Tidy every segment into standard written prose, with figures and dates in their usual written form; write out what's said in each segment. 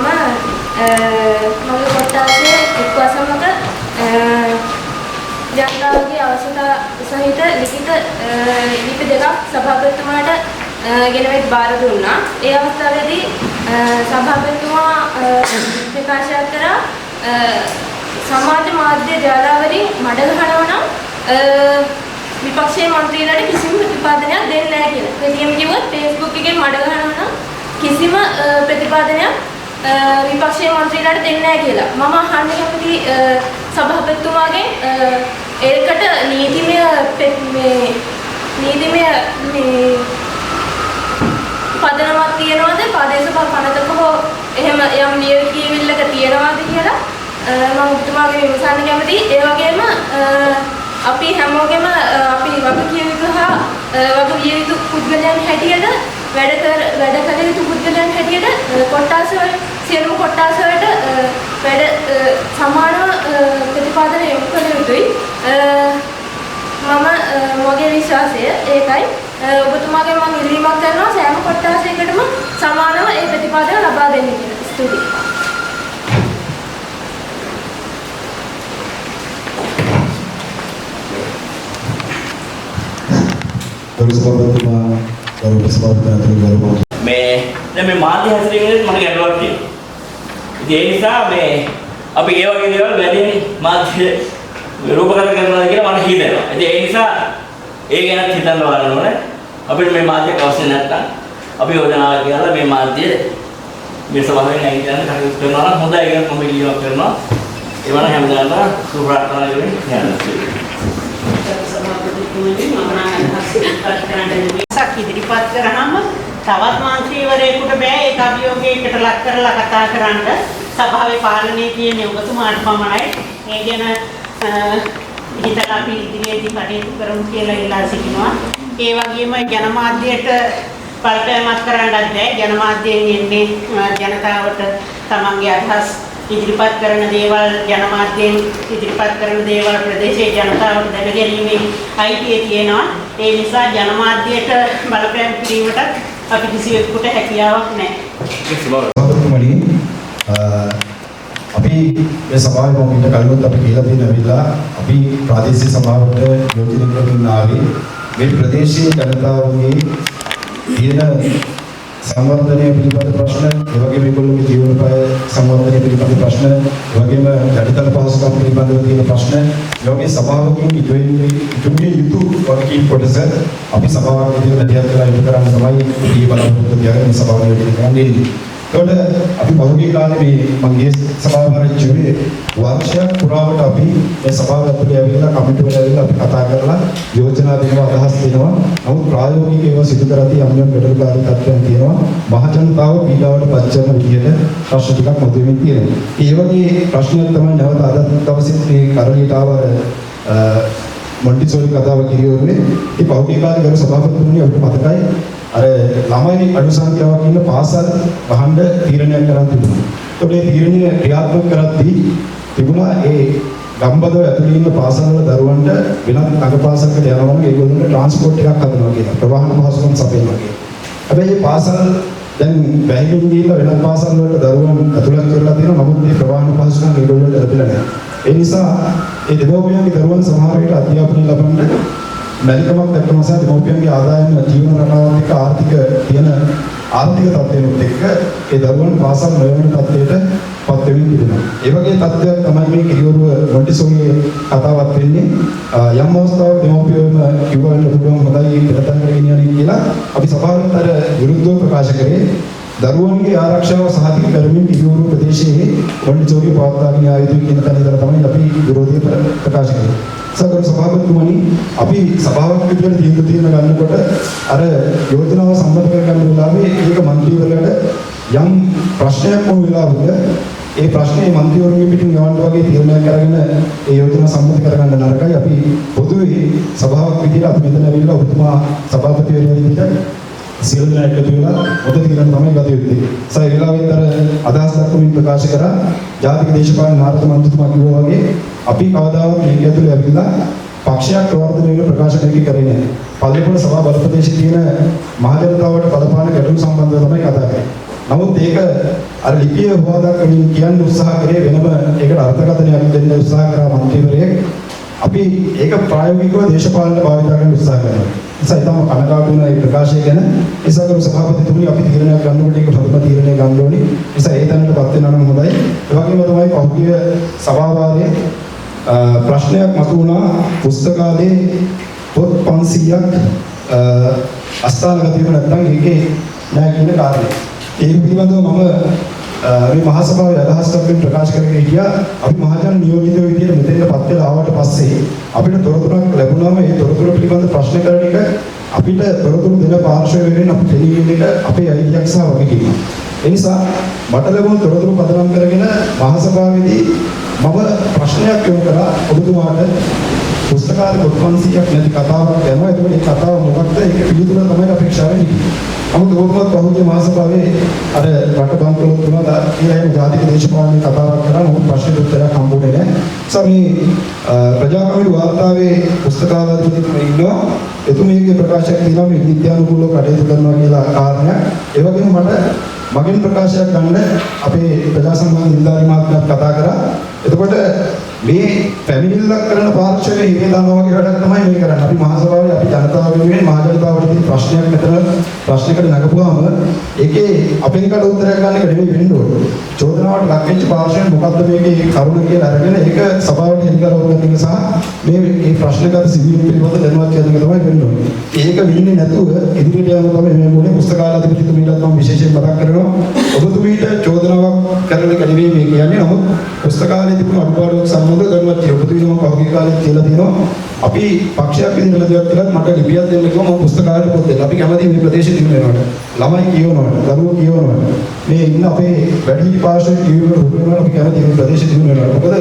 මගේ කොට්ටාසේ එක්වසමක ජනතාවගේ අවශ්‍යතා සහිත ලිඛිත ලිපි දෙකක් සභාපතිතුමාට ගෙනවෙත් බාර දුන්නා. ඒ අවස්ථාවේදී සභාපතිතුමා ප්‍රකාශ කරා සමාජ මාධ්‍ය ජාලාවලින් මඩ ගහනවා නම් විපක්ෂයේ මන්ත්‍රීලාට කිසිම ප්‍රතිපාදනයක් දෙන්නේ නැහැ කියලා. එනියම කිව්වොත් Facebook එකේ මඩ ගහනවා නම් කිසිම ප්‍රතිපාදනයක් විපක්ෂයේ මන්ත්‍රීලාට දෙන්නේ නැහැ කියලා. මම අහන්න කැමති සභාපතිතුමාගෙන් ඒකට නීතිමය පදනමක් තියනවාද? ප්‍රදේශපාලන පනතක හෝ එහෙම යම් ලියවිල්ලක තියනවාද කියලා මම ඔබතුමාගෙන් විමසන්න කැමතියි. ඒ වගේම අපි හැමෝගෙම අපි වගකිය යුතු හා වගකිය යුතු පුද්ගලයන් හැටියට වැඩ කළ යුතු පුද්ගලයන් හැටියට කොට්ටාස සියලුම කොට්ටාස වලට වැඩ සමානව ප්‍රතිපාදන යොමු කළ යුතුයි. මගේ විශ්වාසය ඒකයි. ඔබතුමාගෙන් මම ඉල්ලීමක් කරනවා සෑම කොට්ටාසයකටම සමානව ඒ ප්‍රතිපාදන ලබා දෙන්න කියලා. ස්තුතියි. මේ මාධ්‍ය හැසිරීමේදී මම ගැටලුවක් තියෙනවා. ඉතින් ඒ නිසා අපි ඒ වගේ දේවල් වැඩියෙන් මාධ්‍ය රූපගත කරනවා කියලා මම හිතනවා. ඉතින් ඒ නිසා ඒ ගැන හිතන්න බලන්න ඕනේ. අපිට මේ මාධ්‍යයක් අවශ්‍ය නැත්නම් අපි යෝජනාවක් කියලා මේ මාධ්‍ය මේ සභාවෙන් නැගිටින්න කටයුතු කරනවා නම් හොඳයි කියලා මම ඉල්ලීමක් කරනවා. ඒ වගේම හැමදාම සුබ ප්‍රාර්ථනා කරමින් ඉදිරිපත් කරාම තවත් මන්ත්‍රීවරයෙකුට බෑ ඒක අභියෝගයකට ලක් කරලා කතා කරන්න සභාවේ පාලනයේ තියෙන ඔබතුමාට පමණයි ඒ ගැන හිතලා අපි ඉදිරියේදී කටයුතු කරමු කියලා ඉල්ලා සිටිනවා. ඒ වගේම ජනමාධ්‍යයට බලපෑමක් කරන්නත් බෑ. ජනමාධ්‍යයෙන් එන්නේ ජනතාවට තමන්ගේ අදහස් ඉදිරිපත් කරන දේවල් ජනමාධ්‍යයෙන් ඉදිරිපත් කරන දේවල් ප්‍රදේශයේ ජනතාවට දැනගැනීමේ අයිතිය තියෙනවා. ඒ නිසා ජනමාධ්‍යයට බලපෑම් කිරීමට අපි කිසිවෙකුට හැකියාවක් නැහැ. අපි මේ සභාවේ මොකක්ද කලින්වත් අපි කියලා දෙන්න ඇවිල්ලා අපි ප්‍රාදේශීය සභාවට යෝජනා කරමින් ආවේ මේ ප්‍රදේශීය ජනතාවගේ තියෙන සංවර්ධනය පිළිබඳ ප්‍රශ්න, ඒ වගේම මේගොල්ලෝගේ ජීවනෝපාය සංවර්ධනය පිළිබඳ ප්‍රශ්න, ඒ වගේම යටිතල පහසුකම් පිළිබඳව තියෙන ප්‍රශ්න, ඒ වගේ සභාවකින් ඉදුවේ යුතු වගකීම් කොටස අපි සභාවක් විදිහට වැඩියක් කරලා ඉදිරි කරන්න තමයි මේ බලාපොරොත්තු තියාගෙන සභාව නියෝජනය කරන්නේ. ඒකට අපි බහුගේ කාලේ මගේ සභාව පරිච්ඡේදයේ වර්ෂයක් පුරාවට අපි මේ සභාව ඇතුලේ ඇවිල්ලා කමිටු වල ඇවිල්ලා අපි කතා කරලා යෝජනා දෙනවා, අදහස් දෙනවා. නමුත් ප්‍රායෝගිකව සිදු කරati යම් යම් ගැටලුකාරී තත්ත්වයන් තියෙනවා. මහ ජනතාව පීඩාවට පත් කරන විදිහට ප්‍රශ්න ටිකක් මතුවෙමින් තියෙනවා. ඒ වගේ ප්‍රශ්නයක් තමයි නැවත අද දවසේ මේ කරලියට ආව මොන්ටිසෝරි කතාව කිරියෝනේ. ඒ බහුගේ කාලේ ගරු සභාපතිතුමනි අපිට මතකයි අර ළමයි අඩු සංඛ්‍යාවක් ඉන්න පාසල් වහන්න තීරණයක් කරන් තිබුණා. ඒකට ඒ තීරණය ක්‍රියාත්මක කරද්දී තිබුණා ඒ ගම්බදව ඇතුළේ ඉන්න පාසල් වල දරුවන්ට වෙනත් නගර පාසලකට යනවා නම් ඒගොල්ලන්ට ට්‍රාන්ස්පෝර්ට් එකක් හදනවා කියලා. ප්‍රවාහන පහසුකම් සපයනවා කියලා. හැබැයි මේ පාසල් දැන් බැහැගින් ගිහිල්ලා වෙනත් පාසල් වලට දරුවන් ඇතුළත් කරලා තියෙනවා. නමුත් මේ ප්‍රවාහන පහසුකම් ඒගොල්ලන්ට ලැබිලා නැහැ. ඒ නිසා ඒ දෙමව්පියන්ගේ දරුවන් සමහර විට අධ්‍යාපනය ලබන්න මැලිකමක් දැක්කම සහ දෙමව්පියන්ගේ ආදායම ජීවන රටාවත් එක්ක ආර්ථික තත්ත්වෙනුත් එක්ක ඒ දරුවන් පාසල් නොයන තත්ත්වයට පත් වෙමින් තිබෙනවා. ඒ වගේ තත්ත්වයක් තමයි මේ කිරියෝරුව මොන්ටිසෝරියේ කතාවක් වෙන්නේ. යම් අවස්ථාවක දෙමව්පියෝම කිව්වන්න පුළුවන් හොඳයි පිටතන් කරගෙන යන්නේ කියලා අපි සභාවට අර විරුද්ධව ප්‍රකාශ කරේ. දරුවන්ගේ ආරක්ෂාව සහතික කරමින් කිරියෝරුව ප්‍රදේශයේ මොන්ටිසෝරිය පවත්වාගෙන ආ යුතුයි කියන තැන ඉඳලා තමයි අපි විරෝධය ප්‍රකාශ කරේ. සගර සභාපතිතුමනි අපි සභාවක් විදිහට තීන්දුව ගන්නකොට අර යෝජනාව සම්මත කරගන්න වෙලාවේ ඒක മന്ത്രിවරයාට යම් ප්‍රශ්නයක් වුණ වෙලාවක ඒ ප්‍රශ්නේ മന്ത്രിවරුන්ගේ පිටින් යවන්න වගේ තීරණයක් අරගෙන ඒ යෝජනාව සම්මත කරගන්න නරකයි. අපි පොදුවේ සභාවක් විදිහට අපි මෙතන ඇවිල්ලා ඔබතුමා සභාපතිවරයා විදිහට සියලු දෙනා එකතු වෙලා පොත තීරණ තමයි ගත යුත්තේ. ඒ වෙලාවෙත් අර අදහස් දක්වමින් ප්‍රකාශ කරා ජාතික දේශපාලන නායක මන්ත්‍රීතුමා කිව්වා වගේ අපි කවදාවත් මේක ඇතුළේ ඇවිල්ලා පක්ෂයක් ප්‍රවර්ධනය වෙන ප්‍රකාශනයක කරේ නැහැ. පල්ලේපොළ සභා බලපෑමේ තියෙන මහ ජනතාවට බලපාන ගැටලු සම්බන්ධව තමයි කතා කරන්නේ. නමුත් ඒක අර ලිපියේ හොදාගන්න කියන්න උත්සාහ කරේ වෙනම ඒකට අර්ථකථනයක් දෙන්න උත්සාහ කරා මන්ත්‍රීවරයෙක්. අපි ඒක ප්‍රායෝගිකව දේශපාලන භාවිත කරන්න උත්සාහ කරනවා. ඒසයි තමයි කනගාටු වෙන මේ ප්‍රකාශය ගැන ඒසකරු සභාපතිතුමනි අපි තීරණයක් ගන්නකොට ඒක ප්‍රථම තීරණය ගන්න ඕනේ. ඒසයි ඒ තැනටපත් වෙනවා නම් හොඳයි. ඒ වගේම තමයි පහුගිය සභාවාරයේ ප්‍රශ්නයක් මතුවුණා පුස්තකාලේ පොත් 500ක් අස්ථානගත වෙන නැත්නම් ඒකේ නැහැ කියන කාරණේ. ඒ පිළිබඳව මම මේ මහා සභාවේ අදහස් දක්වමින් ප්‍රකාශ කරගෙන හිටියා අපි මහජන නියෝජිත විදියට මෙතෙන්ටපත් වෙලා ආවට පස්සේ අපිට තොරතුරක් ලැබුණාම ඒ තොරතුරු පිළිබඳ ප්‍රශ්න කරන එක අපිට තොරතුරු දෙන පාර්ශ්වය වෙනුවෙන් අපි දෙලියෙන් එක අපේ අයිතියක් සහ වගකීමක්. ඒ නිසා මට ලැබුණු තොරතුරු පදනම් කරගෙන මහා සභාවේදී මම ප්‍රශ්නයක් යොමු කරා ඔබතුමාට පුස්තකාලේ පොත් 500ක් නැති කතාවක් යනවා. ඒකේ මේ කතාව මොකක්ද? ඒක පිළිතුර තමයි අපේක්ෂා වෙන්නේ. නමුත් ඔබතුමාත් පහුගිය මහා සභාවේ අර රට බංකොලොත් වුණා කියලා එහෙම ජාතික දේශපාලන කතාවක් කරා. නමුත් ප්‍රශ්නෙට උත්තරයක් හම්බුනේ නැහැ. සමී ප්‍රජාකමිටු වාර්තාවේ පුස්තකාලයේදී ඉන්නවා. එතුමියගේ ප්‍රකාශයක් තියෙනවා මේ විද්‍යානුකූලව කටයුතු කරනවා කියලා කාරණයක්. ඒ වගේම මට මගෙන් ප්‍රකාශයක් ගන්න අපේ ප්‍රජා සම්මාන නිලධාරි මහත්මයාත් කතා කරා. එතකොට මේ පැමිණිල්ලක් කරන පාර්ශ්වයේ හිමේ දානවා වගේ වැඩක් තමයි මේ කරන්නේ. අපි මහා සභාවේ අපි ජනතාව වෙනුවෙන් මහා ජනතාවට තියෙන ප්‍රශ්නයක් මෙතන ප්‍රශ්නයකට නගපුවාම ඒකේ අපෙන් කට උත්තරයක් ගන්න එක නෙමෙයි වෙන්න ඕනේ. චෝදනාවට ලක් වෙච්ච පාර්ශ්වයෙන් මොකද්ද මේකේ කරුණ කියලා අරගෙන ඒක සභාවට හෙළිකරවන්න එක සහ මේ ප්‍රශ්නගත සිදුවීම් පිළිබඳ දැනුවත් කියන එක තමයි වෙන්න ඕනේ. ඒක වෙන්නේ නැතුව ඉදිරියට යන තමයි මේ මොලේ පුස්තකාලාධිපතිතුමීටත් මම විශේෂයෙන් මතක් කරනවා. ඔබතුමීට චෝදනාවක් කරන එක නෙවෙයි මේ කියන්නේ. නමුත් පුස්තකාලයේ තිබුණු අඩුපාඩුවක් සම්බන්ධ කරනවා කියලා ඔබතුමීම පහුගිය කාලේ කියලා තියෙනවා. අපි පක්ෂයක් විදිහට දෙයක් කියලා මට ලිපියක් දෙන්න කිව්වම මම පුස්තකාලයට පොත් දෙන්න. අපි කැමති මේ ප්‍රදේශෙ දිනු වෙනවට. ළමයි කියවනවට, දරුවෝ කියවනවට. මේ ඉන්න අපේ වැඩිහිටි පාර්ශ්වයේ කියවන රුපියල් අපි කැමති මේ ප්‍රදේශෙ දිනු වෙනවට. මොකද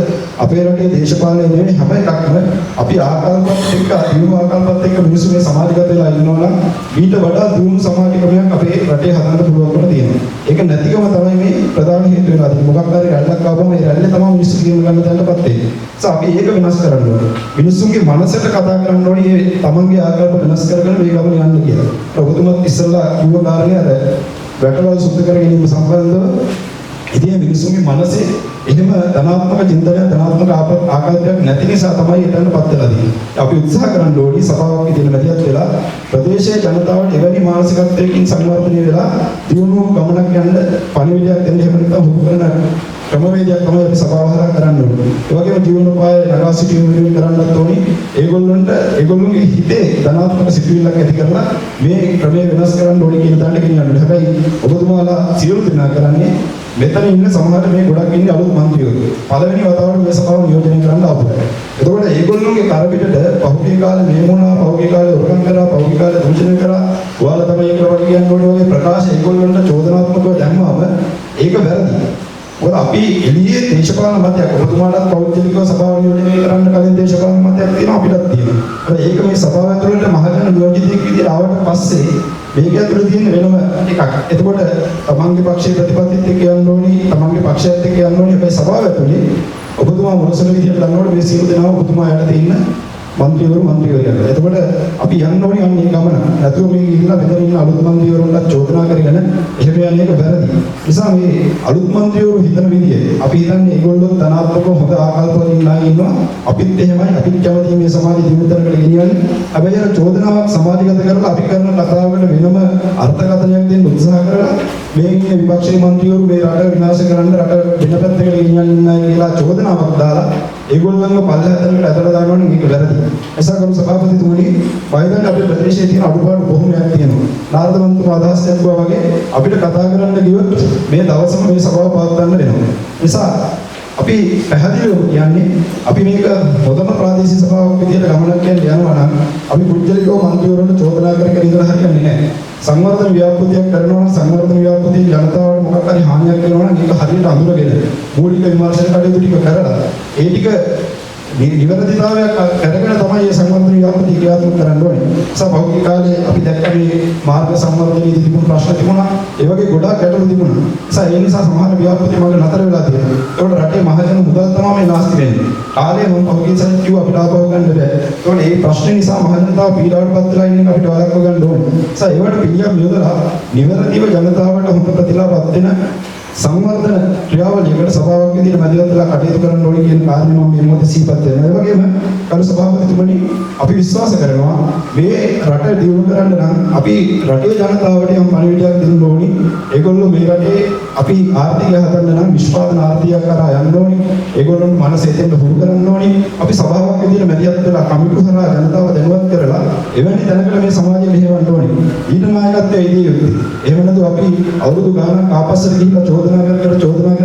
අපේ රටේ දේශපාලනය නෙවෙයි හැම එකක්ම අපි ආකල්පත් එක්ක, දිනු ආකල්පත් එක්ක මිනිස්සු මේ සමාජගත වෙලා ඉන්නවා නම් ඊට වඩා දියුණු සමාජ ක්‍රමයක් අපේ රටේ හදන්න පුළුවන්කම තියෙනවා. ඒක නැතිකම තමයි මේ ප්‍රධාන හේතුව වෙලා තියෙන්නේ. මොකක් හරි රැල්ලක් ආවම ඒ රැල්ලේ තමයි මිනිස්සු කියන ගන්න තැනටපත් වෙන්නේ. අපි ඒක වෙනස් කරන්න ඕනේ. මිනිස්සුන්ගේ මනසට කතා කරන්න ඕනේ මේ තමන්ගේ ආකල්ප වෙනස් කරගෙන මේ ගමන යන්න කියලා. ඔබතුමත් ඉස්සෙල්ලා කිව්ව කාරණේ අර වැටවල් සුද්ධ කර ගැනීම සම්බන්ධව ඉතින් මිනිස්සුන්ගේ මනසේ එහෙම ධනාත්මක චින්තනය ධනාත්මක ආකල්පයක් නැති නිසා තමයි එතනපත් වෙලා තියෙන්නේ. අපි උත්සාහ කරන්න ඕනේ සභාවක් විදිහට මැදිහත් වෙලා ප්‍රදේශයේ ජනතාවට එවැනි මානසිකත්වයකින් සංවර්ධනය වෙලා දියුණු ගමනක් යන්න පණිවිඩයක් දෙන්න එහෙම නැත්නම් හුරු කරන ක්‍රමවේදයක් තමයි අපි සභාව හරහා කරන්න ඕනේ. ඒ වගේම ජීවනෝපාය නගා සිටීම වෙනුවෙන් කරන්නත් ඕනේ. ඒගොල්ලොන්ගේ හිතේ ධනාත්මක සිතුවිල්ලක් ඇති කරලා මේ ක්‍රමය වෙනස් කරන්න ඕනේ කියන තැනට ගෙනියන්න ඕනේ. හැබැයි ඔබතුමාලා සියලු දෙනා කරන්නේ මෙතන ඉන්න සමහරට මේ ගොඩක් ඉන්නේ අලුත් මන්ත්‍රීවරු. පළවෙනි වතාවට මේ සභාව නියෝජනය කරන්න ආපුවා. එතකොට ඒගොල්ලෝගේ කරපිටට පහුගිය කාලේ නියමුණා, පහුගිය කාලේ උරගම් කරා, පහුගිය කාලේ දූෂණය කරා, ඔයාලා තමයි ඒක වගේ කියන්න ඕනේ වගේ ප්‍රකාශ ඒගොල්ලන්ට චෝදනාත්මකව දැම්මම ඒක වැරදි. මොකද අපි එළියේ දේශපාලන මතයක් ඔබතුමාටත් පෞද්ගලිකව සභාව නියෝජනය කරන්න කලින් දේශපාලන මතයක් තියෙනවා අපිටත් තියෙනවා. ඒක මේ සභාව ඇතුළට මහජන නියෝජිතයෙක් විදිහට ආවට පස්සේ මේක ඇතුළේ තියෙන වෙනම එකක්. එතකොට තමන්ගේ පක්ෂයේ ප්‍රතිපත්තිත් එක්ක යන්න ඕනි, තමන්ගේ පක්ෂයත් එක්ක යන්න ඕනි. හැබැයි සභාව ඇතුළේ ඔබතුමා මොනසල විදිහට ගන්නකොට මේ සියලු දෙනාම ඔබතුමා යටතේ ඉන්න මන්ත්‍රීවරු එතකොට අපි යන්න ඕනි අන්නේ ගමන. නැතුව මේ ගිහිල්ලා මෙතන ඉන්න අලුත් මන්ත්‍රීවරුන්ට චෝදනා කරගෙන එහෙම යන්නේ ඒක වැරදි. නිසා මේ අලුත් මන්ත්‍රීවරු හිතන විදිය අපි හිතන්නේ ඒගොල්ලෝ ධනාත්මකව හොඳ ආකල්පවලින් ඉන්නවා. අපිත් එහෙමයි. අපිත් කැමති මේ සමාජ දියුණුවකට ගෙනියන්නේ. හැබැයි අර චෝදනාවක් සමාජගත කරලා අපි කරන කතාවකට වෙනම අර්ථකථනයක් දෙන්න උත්සාහ කරලා මේ ඉන්නේ විපක්ෂයේ මන්ත්‍රීවරු මේ රට විනාශ කරන්න රට වෙන පැත්තකට ගෙනියන්නේ කියලා චෝදනාවක් දාලා ඒගොල්ලන්ව පල්ලෙහාට ඇදලා දානවා නම් ඒක වැරදි. එසකරු සභාපතිතුමනි වයිදන් අපේ ප්‍රදේශයේ තියෙන අඩුපාඩු බොහොමයක් තියෙනවා. නාරද මන්ත්‍රීතුමා අදහස් දක්වුවා වගේ අපිට කතා කරන්න ගියොත් මේ දවසම මේ සභාව පවත්වන්න වෙනවා. නිසා අපි පැහැදිලිව කියන්නේ අපි මේක මොදම ප්‍රාදේශීය සභාවක් විදිහට ගමනක් යන්න යනවා නම් අපි පුජ්‍යලිකව මන්ත්‍රීවරුන්ට චෝදනා කර ඉඳලා හරියන්නේ නැහැ. සංවර්ධන ව්‍යාපෘතියක් කරනවා නම් සංවර්ධන ව්‍යාපෘතිය ජනතාවට මොකක් හරි හානියක් වෙනවා නම් ඒක හරියට අඳුරගෙන මූලික විමර්ශන කටයුතු ටික කරලා ඒ ටික නිවැරදිතාවයක් කරගෙන තමයි මේ සංවර්ධන ව්‍යාපෘති ක්‍රියාත්මක කරන්න ඕනේ. පහුගිය කාලේ අපි දැක්ක මේ මාර්ග සංවර්ධනයේදී තිබුණු ප්‍රශ්න තිබුණා. ඒ වගේ ගොඩාක් ගැටලු තිබුණා. ඒ නිසා සමහර ව්‍යාපෘති මග නතර වෙලා තියෙනවා. ඒකට රටේ මහජන මුදල් තමයි මේ නාස්ති වෙන්නේ. කාලේ මම පහුගිය සැරේ කිව්වා අපිට ආපහු ගන්න බෑ. ඒකට මේ ප්‍රශ්නේ නිසා මහජනතාව පීඩාවටපත් වෙලා ඉන්න එක අපිට වළක්ව ගන්න ඕනේ. ඒවට පිළියම් යොදලා නිවැරදිව ජනතාවට හොඳ ප්‍රතිලාභ දෙන සංවර්ධන ක්‍රියාවලියකට සභාවක් විදිහට මැදිහත් වෙලා කටයුතු කරන්න ඕනේ කියන කාරණේ මම මේ මොහොතේ සිහිපත් කරනවා. ඒ වගේම කරු සභාපතිතුමනි අපි විශ්වාස කරනවා මේ රට දියුණු කරන්න නම් අපි රටේ ජනතාවට යම් පණිවිඩයක් දෙන්න ඕනේ. ඒගොල්ලෝ මේ රටේ අපි ආර්ථිකය හදන්න නම් නිෂ්පාදන ආර්ථිකයක් කරා යන්න ඕනේ. ඒගොල්ලොන්ට මනස එතෙන්ට හුරු කරන්න ඕනේ. අපි සභාවක් විදිහට මැදිහත් වෙලා කමිටු කරලා ජනතාව දැනුවත් කරලා එවැනි තැනකට මේ සමාජය මෙහෙවන්න ඕනේ. ඊට නායකත්වයේ ඉදී යුතුයි. එහෙම නැතු අපි අවුරුදු ගානක් ආපස්සට ගිහිල්ලා චෝදනා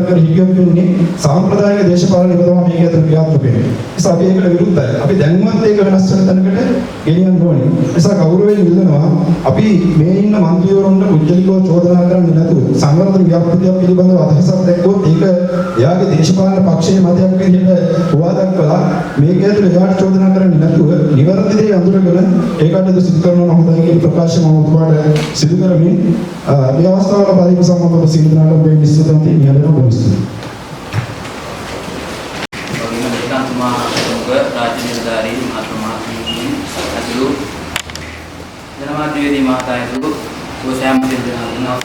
කර හිටියොත් වෙන්නේ සාම්ප්‍රදායික දේශපාලන විපතම මේක ඇතුළේ ක්‍රියාත්මක වෙන්නේ. ඒ නිසා අපි ඒකට විරුද්ධයි. අපි දැන්වත් ඒක වෙනස් වෙන තැනකට ගෙනියන්න ඕනේ. ඒ නිසා ගෞරවයෙන් ඉල්ලනවා අපි මේ ඉන්න മന്ത്രിවරුන්ට කුජලිකව චෝදනා කරන්නේ නැතුව සංවර්ධන ව්‍යාපෘතිය පිළිබඳව අදහසක් දැක්වුවොත් ඒක එයාගේ දේශපාලන පක්ෂයේ මතයක් විදිහට හුවා දක්වලා මේක ඇතුළේ එයාට චෝදනා කරන්නේ නැතුව නිවැරදි දේ අඳුරගෙන ඒකට සිදු කරනවා හොඳයි කියන ප්‍රකාශය මම ඔබට සිදු කරමින් මේ අවස්ථාවල පරිපූර්ණ සම්බන්ධව සිදුනාට මේ විශ්වතන්ති නිහඬව බොස්තු. රාජ්‍ය නිලධාරී මහත්මයාණන් අතුළු ජනමාධ්‍යවේදී මහතායතු සෑම දෙනා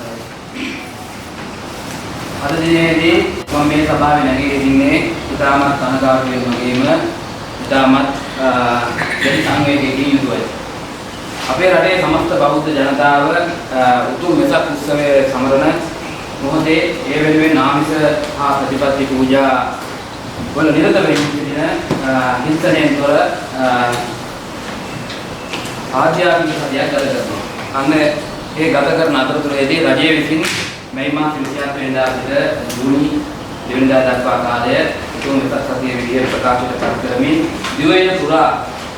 අද දිනේදී මම මේ සභාවේ නැගී ඉතාමත් කනගාටුවෙන් වගේම ඉතාමත් දැඩි සංවේගයකින් යුතුවයි. අපේ රටේ සමස්ත බෞද්ධ ජනතාව උතුම් වෙසක් උත්සවයේ සමරන මොහොතේ ඒ වෙනුවෙන් නාමිස හා ප්‍රතිපත්ති පූජා වල නිරත වෙමින් සිටින හිංසනයෙන් තොර ආධ්‍යාත්මික සතියක් ගත කරනවා. අන්න ඒ ගත කරන අතරතුරේදී රජය විසින් මේ මාස 27 වෙනිදා සිට ජූනි 2 වෙනිදා දක්වා කාලය උතුම් වෙසක් සතිය විදිහට ප්‍රකාශිත කරමින් දිවයින පුරා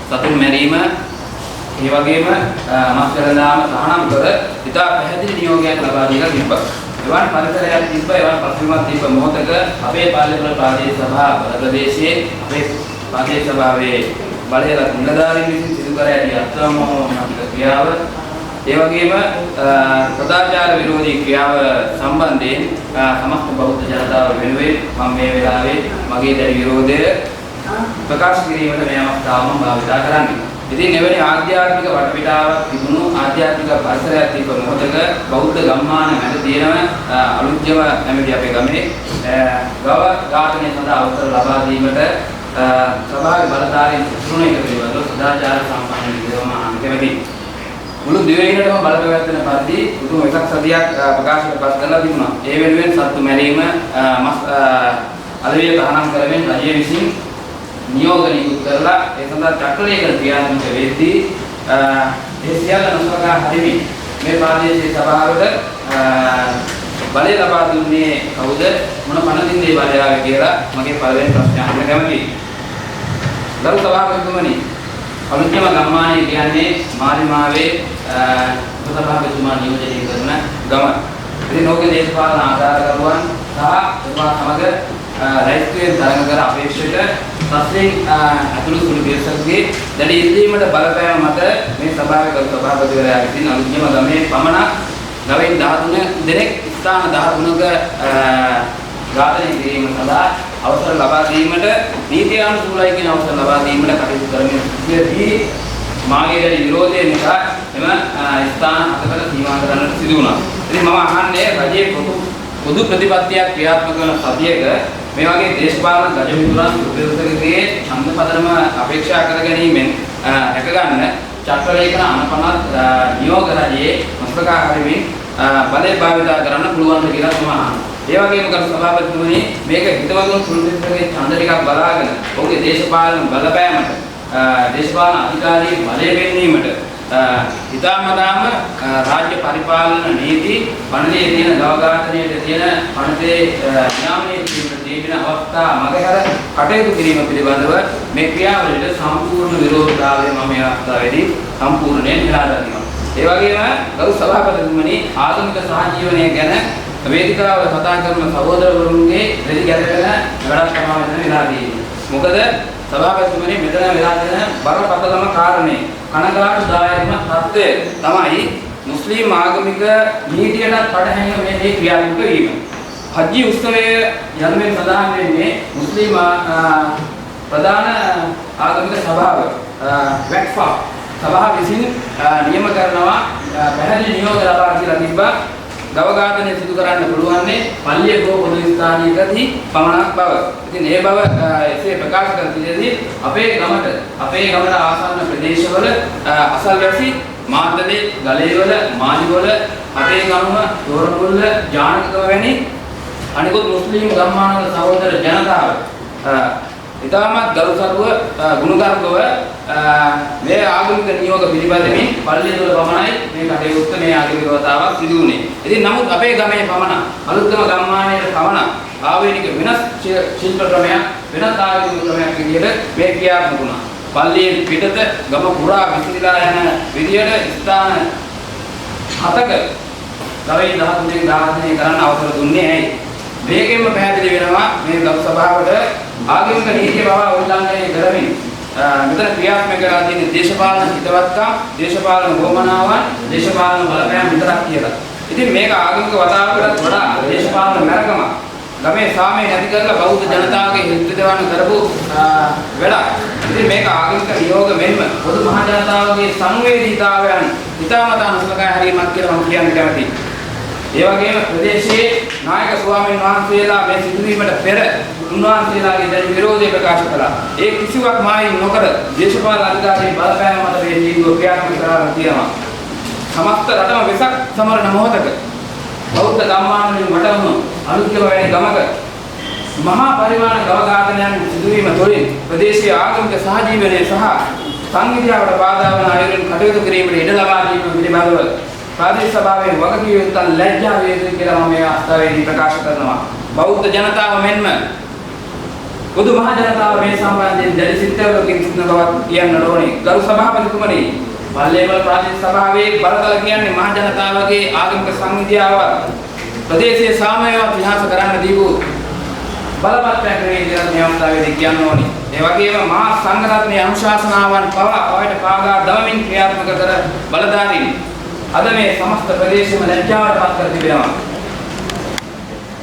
සතුන් මැරීම ඒ වගේම මස් කරනාම තහනම් කර ඉතා පැහැදිලි නියෝගයක් ලබා දීලා තිබ්බා. එවන් පරිසරයක් තිබ්බා, එවන් පසුබිමක් තිබ්බ මොහොතක අපේ පාර්ලිමේන්තු ප්‍රාදේශීය සභාව ප්‍රදේශයේ අපේ ප්‍රාදේශීය සභාවේ බලයලත් නිලධාරීන් විසින් සිදු කර ඇති අත්දැකීම් ක්‍රියාව ඒ වගේම සදාචාර විරෝධී ක්‍රියාව සම්බන්ධයෙන් සමස්ත බෞද්ධ ජනතාව වෙනුවෙන් මම මේ වෙලාවේ මගේ දැඩි විරෝධය ප්‍රකාශ කිරීමට මේ අවස්ථාව මම භාවිත කරන්නේ. ඉතින් එවැනි ආධ්‍යාත්මික වටපිටාවක් තිබුණු ආධ්‍යාත්මික පරිසරයක් තිබ්බ මොහොතක බෞද්ධ ගම්මාන මැද තියෙන අලුත්ජව නැමැති අපේ ගමේ ගව ඝාතනය සඳහා අවසර ලබා දීමට සභාවේ බලධාරීන් සිදුවන එක පිළිබඳව සදාචාර සම්පන්න විදිහටම අන්තිමදී මුළු දිවයිනටම බලපෑම් පරිදි උතුම් එකක් සතියක් ප්‍රකාශයට පත් කරලා තිබුණා. ඒ වෙනුවෙන් සත්තු මැරීම අලවිය තහනම් කරමින් රජය විසින් නියෝග නිකුත් කරලා ඒ සඳහා චක්‍රලේඛන ක්‍රියාත්මක වෙද්දී ඒ සියල්ල නොසලකා හරිමින් මේ ප්‍රාදේශීය සභාවට බලය ලබා දුන්නේ කවුද මොන පනතින්ද ඒ බලය ආවේ කියලා මගේ පළවෙනි ප්‍රශ්නය අහන්න කැමතියි. ගරු සභාපතිතුමනි, අලුත්ම ගම්මානය කියන්නේ මාලිමාවේ උපසභාපතිතුමා නියෝජනය කරන ගම. ඉතින් ඕකේ දේශපාලන ආධාරකරුවන් සහ එතුමා සමග රයිස්තුවෙන් තරඟ කර අපේක්ෂිත සස්යෙන් අතුළු සුළු පිරිසකගේ දැඩි ඉල්ලීමට බලපෑම මත මේ සභාවේ ගරු සභාපතිවරයා විසින් අලුත්ම ගමේ පමණක් ගවයින් 13 දෙනෙක් ස්ථාන 13ක ඝාතනය කිරීම සඳහා අවසර ලබා දීමට නීතියානුකූලයි කියන අවසර ලබා දීමට කටයුතු කරමින් සිටියදී මාගේ දැඩි විරෝධය නිසා එම ස්ථාන 7කට සීමා කරන්නට සිදු වුණා. ඉතින් මම අහන්නේ රජයේ පොදු ප්‍රතිපත්තියක් ක්‍රියාත්මක වන සතියක මේ වගේ දේශපාලන ගජමිතුරන් උපයෝගකගේ ඡන්දපදනම අපේක්ෂා කර ගැනීමෙන් රැක ගන්න චක්‍රලේඛන අනපනත් නියෝග රජයේ මස්තකා හරිමින් බලය භාවිතා කරන්න පුළුවන් කියලා මම අහනවා. ඒ වගේම ගරු සභාපතිතුමනි, මේක හිතවතුන් සුළුපිටකගේ ඡන්ද ටිකක් බලාගෙන ඔහුගේ දේශපාලන බලපෑමට දේශපාලන අධිකාරී බලය පෙන්වීමට හිතාමතාම රාජ්‍ය පරිපාලන නීති පනතේ තියෙන ගව ඝාතනයේ තියෙන පනතේ නියාමනයේ තියෙන අවස්ථා මගහැර කටයුතු කිරීම පිළිබඳව මේ ක්‍රියාවලියට සම්පූර්ණ විරෝධතාවය මම මේ අවස්ථාවේදී සම්පූර්ණයෙන් හෙලා දක්වනවා. ඒ වගේම ගරු සභාපතිතුමනි, ආගමික සහජීවනය ගැන වේදිකාව කතා කරන සහෝදරවරුන්ගේ රෙදි ගැටෙන වැඩක් තමයි මෙතන වෙලා තියෙන්නේ. මොකද සභාපතිතුමනි මෙතන වෙලා තියෙන බරපතලම කාරණේ කනගාටුදායකම තත්ත්වය තමයි මුස්ලිම් ආගමික නීතියටත් පටහැනිව මේ ක්‍රියාත්මක වීම. හජ්ජි උත්සවය යනුවෙන් සඳහන් වෙන්නේ මුස්ලිම් ප්‍රධාන ආගමික සභාව වැක්ෆා සභාව විසින් නියම කරනවා පැහැදිලි නියෝග ලබා දීලා තිබ්බා ගව ඝාතනය සිදු කරන්න පුළුවන්නේ පල්ලිය හෝ පොදු ස්ථානයකදී පමණක් බව. ඉතින් ඒ බව එසේ ප්‍රකාශ කර තිබෙදී අපේ ගමට ආසන්න ප්‍රදේශවල අසල්වැසි මාතලේ ගලේවල මාලිවල අපේ ගම දෝරපුල්ල ජානකව වැනි අනිකුත් මුස්ලිම් ගම්මානවල සහෝදර ජනතාව ඉතාමත් ගරුසරුව ගුණගරුකව මේ ආගමික නියෝග පිළිපැදෙමින් පල්ලිය තුළ පමණයි මේ කටයුත්ත මේ ආගමික වතාවක් සිදු වුණේ. ඉතින් නමුත් අපේ ගමේ පමණ අලුත්ගම ගම්මානයේ පමණ ආවේනික වෙනස් ශිල්ප ක්‍රමයක් වෙනස් ආගමික ක්‍රමයක් විදිහට මේ ක්‍රියාත්මක වුණා. පල්ලියෙන් පිටත ගම පුරා විසිරීලා යන විදියට ස්ථාන 7ක ගවයි 13 ඝාතනය කරන්න අවසර දුන්නේ ඇයි? මේකෙන්ම පැහැදිලි වෙනවා මේ ගම් සභාවට ආගමික නීතිය බව උල්ලංඝනය කරමින් මෙතන ක්‍රියාත්මක කරලා තියෙන දේශපාලන හිතවත්කම්, දේශපාලන ගෝමනාවන්, දේශපාලන බලපෑම් විතරක් කියලා. ඉතින් මේක ආගමික වතාවකටත් වඩා දේශපාලන මරකම ගමේ සාමය නැති කරලා බෞද්ධ ජනතාවගේ හිත දෙවන්න කරපු වැඩක්. ඉතින් මේක ආගමික නියෝග මෙන්ම පොදු මහ ජනතාවගේ සංවේදීතාවයන් ඉතාමත් අනුසලකා හැරීමක් කියලා මම කියන්න කැමතියි. ඒ වගේම ප්‍රදේශයේ නායක ස්වාමීන් වහන්සේලා මේ සිදුවීමට පෙර උන්වහන්සේලාගේ දැඩි විරෝධය ප්‍රකාශ කළා. ඒ කිසිවක් මායින් නොකර දේශපාලන අධිකාරියේ බලපෑම මත මේ තීන්දුව ක්‍රියාත්මක කරලා තියෙනවා. සමස්ත රටම වෙසක් සමරන මොහොතක බෞද්ධ ගම්මානවලින් වටවුණු අලුත්ගම වැනි ගමක මහා පරිමාණ ගව ඝාතනයන් සිදුවීම තුළින් ප්‍රදේශීය ආගමික සහජීවනයේ සහ සංවිධානයට බාධා වන අයුරින් කටයුතු කිරීමට ඉඩ ලබා දීම පිළිබඳව ප්‍රාදේශීය සභාවේ වගකීම් යුක්තන් ලැජ්ජා වේ යුතුයි කියලා මම මේ අවස්ථාවේදී ප්‍රකාශ කරනවා. බෞද්ධ ජනතාව මෙන්ම පොදු මහ ජනතාව මේ සම්බන්ධයෙන් දැඩි සිතවලකින් සිටින බවක් කියන්න ඕනේ. ගරු සභාපතිතුමනි, පල්ලේවල ප්‍රාදේශීය සභාවේ බලතල කියන්නේ මහ ජනතාවගේ ආගමික සංවිධානය ප්‍රදේශයේ සාමයවත් විනාශ කරන්න දීපු බලපත් පැකරේ කියලා මේ අවස්ථාවේදී කියන්න ඕනේ. ඒ වගේම මහා සංඝරත්නයේ අනුශාසනාවන් පවට පාගා දමමින් ක්‍රියාත්මක කර බලධාරීන් අද මේ සමස්ත ප්‍රදේශෙම ලැජ්ජාවට පත් කර තිබෙනවා.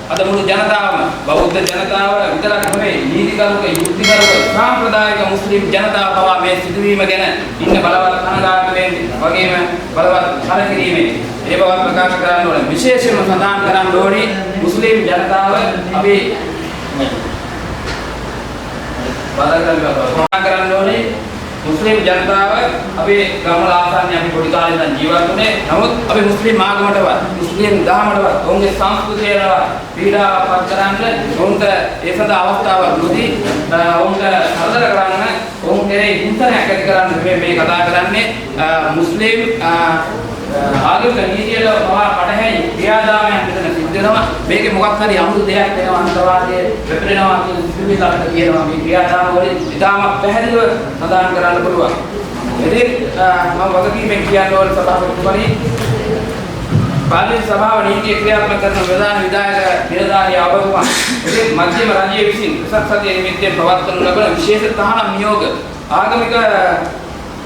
අද මුළු ජනතාවම බෞද්ධ ජනතාව විතරක් නෙවෙයි නීතිගරුක යුක්තිගරුක සාම්ප්‍රදායික මුස්ලිම් ජනතාව පවා මේ සිදුවීම ගැන ඉන්න බලවත් කනගාටු වෙන්නේ වගේම බලවත් කලකිරීමේ ඒ බව ප්‍රකාශ කරන්න ඕනේ. විශේෂයෙන්ම සඳහන් කරන්න ඕනේ මුස්ලිම් ජනතාව අපි කරන්න ඕනේ මුස්ලිම් ජනතාව අපේ ගම්වල ආසන්නයේ අපි පොඩි කාලේ ඉඳන් ජීවත් වුණේ. නමුත් අපි මුස්ලිම් ආගමටවත් මුස්ලිම් දහමටවත් ඔවුන්ගේ සංස්කෘතියටවත් පීඩාවක් පත් කරන්න ඔවුන්ට ඒ සඳහා අවස්ථාවක් නොදී ඔවුන්ට කරදර කරන්න ඔවුන් කෙරෙහි හිංසනයක් ඇති කරන්න මේ කතා කරන්නේ මුස්ලිම් ආගමික නීතියට පවා පටහැනි ක්‍රියාදාමයන් මෙතන සිද්ධ වෙනවා. මේකේ මොකක් හරි අමුතු දෙයක් වෙනවා අන්තවාදයේ වෙපරෙනවා කියන සිදුවීමකට කියනවා මේ ක්‍රියාදාම වලින් ඉතාමත් පැහැදිලිව සඳහන් කරන්න පුළුවන්. ඉතින් මම වගකීමෙන් කියන්න ඕන සභාපතිතුමනි පාර්ලිමේන්තු සභාව නීතිය ක්‍රියාත්මක කරන ප්‍රධාන විධායක නිලධාරී ආවතුමා ඉතින් මධ්‍යම රජයේ විසින් වෙසක් සතිය නිමිත්තෙන් පවත්වනු ලබන විශේෂ තහනම් නියෝග ආගමික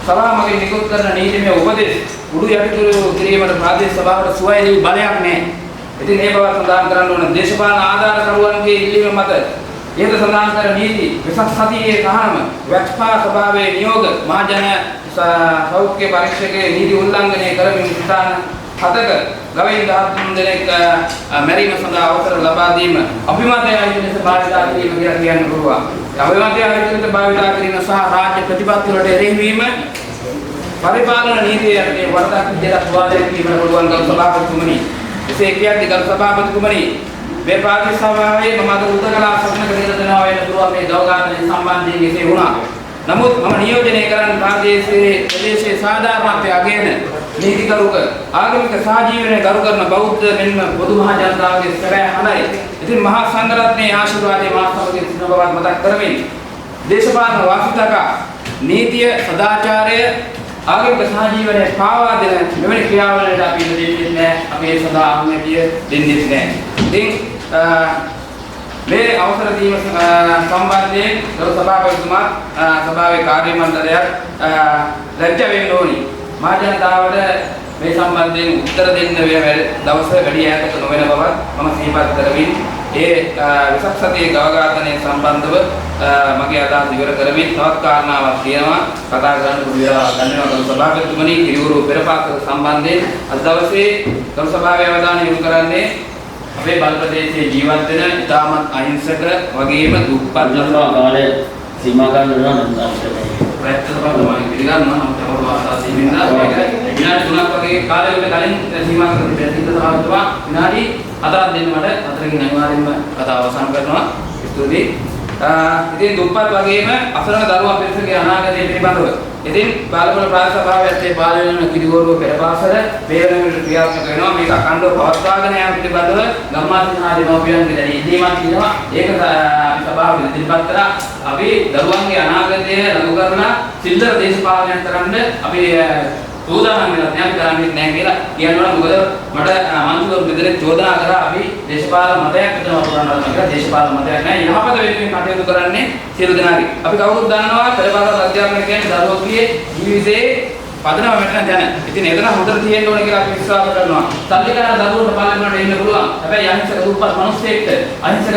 සභාව මගින් නිකුත් කරන නීතිමය උපදෙස් උඩු යටිතුරු කිරීමට ප්‍රාදේශීය සභාවට සුවයලි බලයක් නැහැ. ඉතින් මේ බව සඳහන් කරන්න ඕන දේශපාලන ආධාරකරුවන්ගේ ඉල්ලීම මත ඉහත සඳහන් කර නීති වෙසක් සතියේ තහනම වැක්පා සභාවේ නියෝග මහජන සෞඛ්‍ය පරීක්ෂකගේ නීති උල්ලංඝනය කරමින් ස්ථාන 7ක ගවයින් 13 දෙනෙක් මැරීම සඳහා අවසර ලබා දීම අභිමතය ආයතනයේ භාවිතා කිරීම කියලා කියන්න පුළුවන්. අභිමතය ආයතනයේ භාවිතා කිරීම සහ රාජ්‍ය ප්‍රතිපත්ති වලට එරෙහි වීම පරිපාලන නීතියේ වරදක් විදිහට සුවාදයක් වීමට පුළුවන් ගරු සභාපතිතුමනි. එසේ කියන්නේ ගරු සභාපතිතුමනි මේ ප්‍රාදේශීය සභාවේ මම අද උදකලා සම්මත කරගෙන දෙනවා වෙන පුළුවන් මේ ගව ඝාතනය සම්බන්ධයෙන් එසේ වුණා. නමුත් මම නියෝජනය කරන ප්‍රදේශයේ සාධාරණත්වය අගයන නීතිගරුක ආගමික සහජීවනයේ ගරු කරන බෞද්ධ මෙන්ම පොදු මහ ජනතාවගේ සැබෑ හඬයි. ඉතින් මහා සංඝරත්නයේ ආශිර්වාදයේ මාස්තවගේ සිටින බවත් මතක් කරමින් දේශපාලන වාසිතක නීතිය සදාචාරය ආගමික සහජීවනයේ පාවා දෙන මෙවැනි ක්‍රියාවලට අපි දෙන්නේ නැහැ. අපි ඒ සඳහා අනුමැතිය දෙන්නේ නැහැ. ඉතින් මේ අවසර දීම සම්බන්ධයෙන් ගරු සභාපතිතුමා සභාවේ කාර්ය මණ්ඩලයක් ලැජ්ජ වෙන්න ඕනි. මහ ජනතාවට මේ සම්බන්ධයෙන් උත්තර දෙන්න වෙන දවස වැඩි ඈතක නොවන බවත් මම සිහිපත් කරමින් ඒ වෙසක් සතියේ ගව ඝාතනය සම්බන්ධව මගේ අදහස් ඉවර කරමින් තවත් කාරණාවක් තියෙනවා කතා කරන්න පුළුවන් වෙලාවක් ගන්නවා ගරු සභාපතිතුමනි කිරිවරු පෙරපාසල සම්බන්ධයෙන් අද දවසේ ගරු සභාවේ අවධානය යොමු කරන්නේ අපේ බල ප්‍රදේශයේ ජීවත් වෙන ඉතාමත් අහිංසක වගේම දුප්පත් ජනතාව කාලය සීමා ගන්න වෙනවා නම් ප්‍රයත්න තමයි පිළිගන්නවා නම් තමයි වාසනා සීමින්දා මේක විනාඩි 3ක් වගේ කාලයකට කලින් සීමා කරලා ප්‍රතිපද සභාවතුමා විනාඩි 4ක් දෙන්න මට අතරකින් අනිවාර්යෙන්ම කතාව අවසන් කරනවා ස්තුතියි. ඉතින් දුප්පත් වගේම අසරණ දරුවා පිරිසගේ අනාගතය පිළිබඳව ඉතින් බාලපොළ ප්‍රාදේශ සභාවේ පාලනය වෙන කිරිවරුව පෙරපාසල මේ වෙනකොට ක්‍රියාත්මක වෙනවා මේක අඛණ්ඩව පවත්වාගෙන යාම පිළිබඳව ගම්මාධිපති දෙමව්පියන්ගේ දැන් ඉල්ලීමක් තියෙනවා ඒක සභාවේ ඉදිරිපත් කරලා අපි දරුවන්ගේ අනාගතය ලඟු කරලා සිල්ලර දේශපාලනයක් කරන්න අපි සූදානම් වෙලා නැහැ කරන්නේ නැහැ කියලා කියනවා මොකද මට මන්ත්‍රීවරු මෙතන චෝදනා කරා අපි දේශපාලන මතයක් හිතනවා පුරනවා කියලා දේශපාලන මතයක් නැහැ යහපත වෙනුවෙන් කටයුතු කරන්නේ සියලු දෙනාගේ අපි කවුරුත් දන්නවා පෙරපාසල් අධ්‍යාපනය කියන්නේ දරුවෝගේ ජීවිතේ පදනම මෙතන දැන. ඉතින් එතන හොඳට තියෙන්න ඕනේ කියලා අපි විශ්වාස කරනවා. සල්ලිකාර දරුවන්ට පාලනයට එන්න පුළුවන්. හැබැයි අහිංසක දුප්පත් මිනිස්සෙක්ට අහිංසක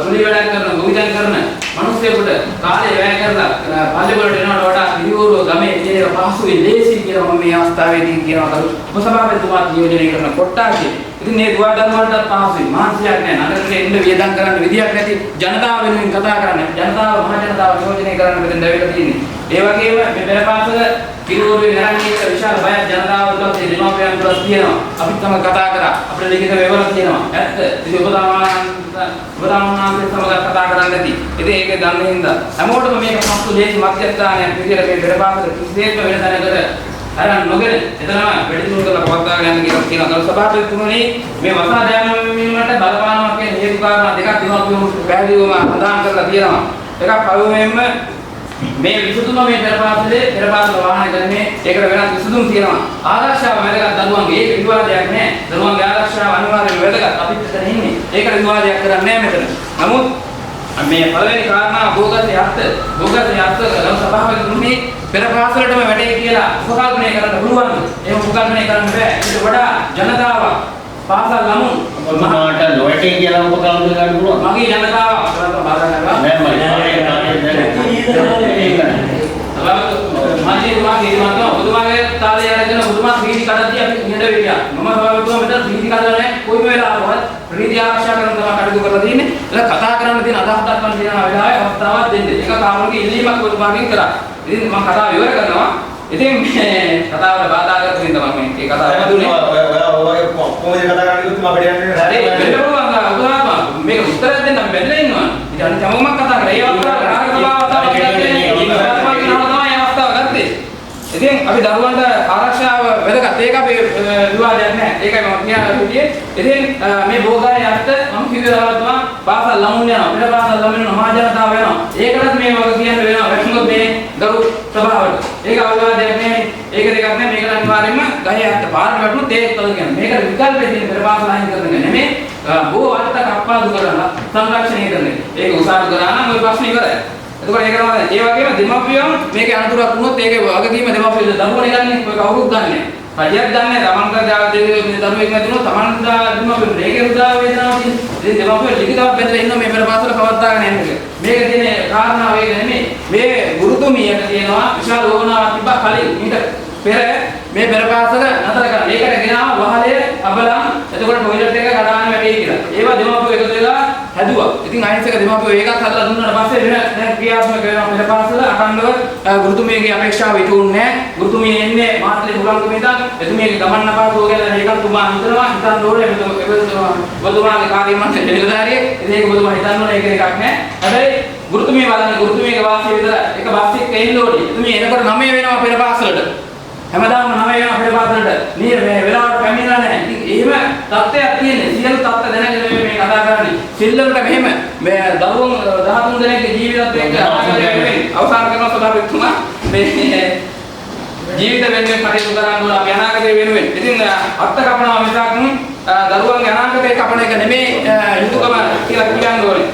කුලී වැඩ කරන ගොවිතැන් කරන මිනිස්සෙකුට කාලය වැය කරලා පල්ලිවලට එනවට වඩා ඉරිවරු ගමේ ඉතේ පහසුයි ලේසි කියලා මම මේ අවස්ථාවේදී කියනවා කරු. උපසභාපතිතුමා නියෝජනය කරන කොට්ටාගේ. ඉතින් මේ දුවා දරුවන්ටත් පහසුයි. මානසිකයක් නැහැ. නගරෙට එන්න වියදම් කරන්න විදියක් නැති ජනතාව වෙනුවෙන් කතා කරන්න. ජනතාව මහ ජනතාව නියෝජනය කරන්න මෙතන දැවිලා තියෙන්නේ. ඒ වගේම මේ පෙරපාසල කිරුවරුවේ නැරඹීමේ විශාල බයක් ජනතාව තුළ දෙමාපියන් තුළ තියෙනවා. අපිත් තමයි කතා කරා. අපිට ලිඛිත වේවල තියෙනවා. ඇත්ත. ඉතින් ඔබ සමග කතා කරන්න ඇති. ඉතින් ඒක දන්නේ හින්දා හැමෝටම මේක පස්සු දේශ මධ්‍යස්ථානයක් විදියට මේ පෙරපාසල කිසිසේත්ම වෙන තැනකට අරන් නොගෙන එතනම වැඩිදුර කරලා පවත්වාගෙන යන්න කියලා කියන ගරු සභාපතිතුමනි මේ වසා දැමීමට බලපානවා කියන හේතු කාරණා දෙකක් දෙමාපියන් පැහැදිලිවම අදාන් කරලා තියෙනවා. එකක් පළමුවෙන්ම මේ විසුතුම මේ පෙරපාසල වාහන ගන්නේ ඒකට වෙනත් විසුතුම් තියෙනවා ආරක්ෂාව වැදගත් දරුවන්ගේ ඒක විවාදයක් නෑ දරුවන්ගේ ආරක්ෂාව අනිවාර්යයෙන්ම වැදගත් අපිත් එතන ඉන්නේ ඒකට විවාදයක් කරන්නේ නෑ මෙතන නමුත් මේ පළවෙනි කාරණා භෝගත යත් ගම් සභාවකතුමනි පෙරපාසලටම වැඩේ කියලා උපකල්පනය කරන්න පුළුවන් ඒක උපකල්පනය කරන්න බෑ ඊට වඩා ජනතාව පාසල් ළමුන් මහාට නොවැටේ කියලා උපකල්පනය කරන්න පුළුවන් මගේ ජනතාව කරලා බාධා කරනවා නෑ මම ඔබතුමාගේ තාලේ අරගෙන ඔබතුමා ප්‍රීති කඩද්දී අපි ඉන්නද වෙලියා මම ඔබතුමා මෙතන ප්‍රීති කඩලා නැහැ කොයිම වෙලාවකවත් ප්‍රීති ආරක්ෂා කරන තමයි කටයුතු කරලා තියෙන්නේ ඒක කතා කරන්න තියෙන අදහස් දක්වන්න තියෙන වෙලාවේ අවස්ථාවක් දෙන්න ඒක කාමරගේ ඉල්ලීමක් ඔබතුමාගෙන් කරා ඉතින් මම කතාව ඉවර කරනවා ඉතින් මේ කතාවට බාධා කරමින් තමයි මේ කතාව දුන්නේ ඔය කොහොමද කතා කරන්නේ තුමා අපිට යන්නේ හරි ඔබතුමා මේක උත්තර දෙන්න අපි බැලලා ඉන්නවා ඉතින් අනිත් හැමෝම කතා කරා ඒ අවස්ථාවේ රාග සභාව ඉතින් අපි දරුවන්ට ආරක්ෂාව වැදගත් ඒක අපේ විවාදයක් නැහැ ඒකයි මම කියන්නේ ඉතින් මේ භෝගාය යත් මම කිව්වා පාසල් ළමුන් යනවා පිට පාසල් ළමුන් යනවා මහා ජනතාව වෙනවා ඒකටත් මේ වගේ කියන්න වෙනවා වැටුනොත් මේ දරු සභාවට ඒක අවිවාදයක් නෙමෙයි ඒක දෙකක් නෙමෙයි මේකට අනිවාර්යයෙන්ම ගහේ යත් පාරට වැටුනොත් ඒකත් කියන්නේ මේකට විකල්පෙ තියෙන පෙර පාසල් අයින් කරන එක නෙමෙයි බොහෝ අර්ථක අප්පාදු කරලා සංරක්ෂණය කරන එක ඒක උසාවි කරා නම් ওই ප්‍රශ්නේ ඉවරයි එතකොට ඒක තමයි ඒ වගේම දෙමාපියන් මේකේ අනතුරක් වුණොත් ඒකේ වගකීම දෙමාපියන් දරුවනේ ගන්නේ ඔය කවුරුත් ගන්නෑ. රජයක් ගන්නෑ තමන්ට දරුවෙක් නැතුනොත් තමන්ට දෙමාපියන් මේකේ උදා වේදනාවක් තියෙන. ඉතින් දෙමාපියන් ලිඛිතව බෙදලා ඉන්න මේ පෙරපාසල පවත්වාගෙන යන්න එක. මේක තියෙන කාරණාව ඒක නෙමෙයි. මේ ගුරුතුමියට තියෙනවා විශාල යෝජනාවක් තිබ්බා කලින් ඊට පෙර මේ පෙරපාසල නතර කරා. ඒකට ගෙනාව වහලේ අබලම් එතකොට ටොයිලට් එක කඩාන වැඩේ කියලා. ඒවා දෙමාපියෝ එකතු වෙලා හැදුවා. ඉතින් අහිංසක දෙමාපියෝ ඒකත් හදලා දුන්නාට පස්සේ වෙන දැන් ක්‍රියාත්මක වෙනවා පෙරපාසල අඛණ්ඩව ගුරුතුමියගේ අපේක්ෂාව ඉටුුන්නේ නැහැ. ගුරුතුමිය එන්නේ මාත්‍රි හුලංගම ඉඳන් එතුමියගේ ගමන් අපහසුව ගැන ඒකත් තුමා හිතනවා හිතන්න ඕනේ බුදුමාගේ කාර්ය මණ්ඩලයේ නිලධාරියෙක්. ඉතින් ඒක බුදුමා හිතන්න ඕනේ ඒක එකක් නැහැ. හැබැයි ගුරුතුමිය බලන්නේ ගුරුතුමියගේ වාසිය විතර එක බස් එකක එන්න ඕනේ. එතුමිය එනකොට 9 වෙනවා පෙරපාසලට. හැමදාම 9 වෙනවා පෙරපාසලට. මේ වෙලාවට පැමිණලා නැහැ. ඉතින් එහෙම තත්ත්වයක් තියෙන්නේ. සියලු තත්ත්ව දැනගෙන මේ කතා කරන්නේ. සිල්ලරට මෙහෙම මේ දරුවෝ 13 දෙනෙක්ගේ ජීවිතත් එක්ක අවසන් කරන සභාපතිතුමා මේ ජීවිත වෙනුවෙන් කටයුතු කරන්න ඕන අපි අනාගතය වෙනුවෙන්. ඉතින් අත්ත කපනවා මිසක් දරුවන්ගේ අනාගතය කපන එක නෙමෙයි යුතුයකම කියලා කියන්න ඕනේ.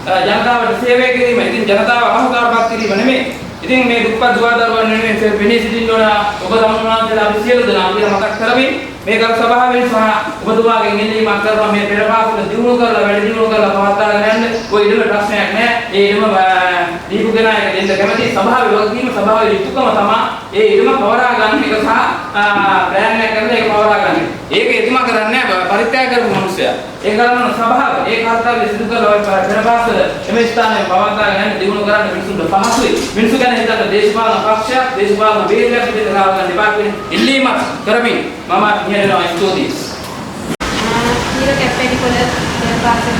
ජනතාවට සේවය කිරීම. ඉතින් ජනතාව අහුකාරපත් කිරීම නෙමෙයි. ඉතින් මේ දුප්පත් දුවදරුවන් වෙනුවෙන් වෙණී සිටින්න ඕන ඔබ සම්මානවන්තලා අපි සියලු දෙනා කියලා මතක් කරමින් මේ කර සභාවෙන් සහ ඔබතුමාගෙන් ඉල්ලීමක් කරනවා මේ පෙරපාසල දියුණු කරලා වැඩි දියුණු කරලා පවත්වාගෙන යන්න. ඔය ඉඩම ප්‍රශ්නයක් නෑ. ඒ ඉඩම දීපු කෙනා එක දෙන්න කැමති සභාවේ වගකීම සභාවේ යුතුයකම තමයි ඒ ඉඩම පවරා ගන්න එක සහ ප්ලෑන් එකක් කරලා ඒක පවරා ගන්න. ඒක එතුමා කරන්නේ පරිත්‍යාග කරපු මිනිස්සයා. ඒ කරන සභාව ඒ කාර්යය සිදු කරලා ඔය පෙරපාසල එම ස්ථානයේ පවත්වාගෙන යන්න දියුණු කරන්න මිනිසුන්ට පහසුයි. මිනිසු ගැන හිතන්න දේශපාලන පක්ෂයක් දේශපාලන වේදයක් විදිහට ගාව ගන්න දෙපාර්තමේන්ත ඉල්ලීමක් කරමින් මම කියනවා ස්තුතියි. ඊට කැප්පේටි කොළ පෙරපාසල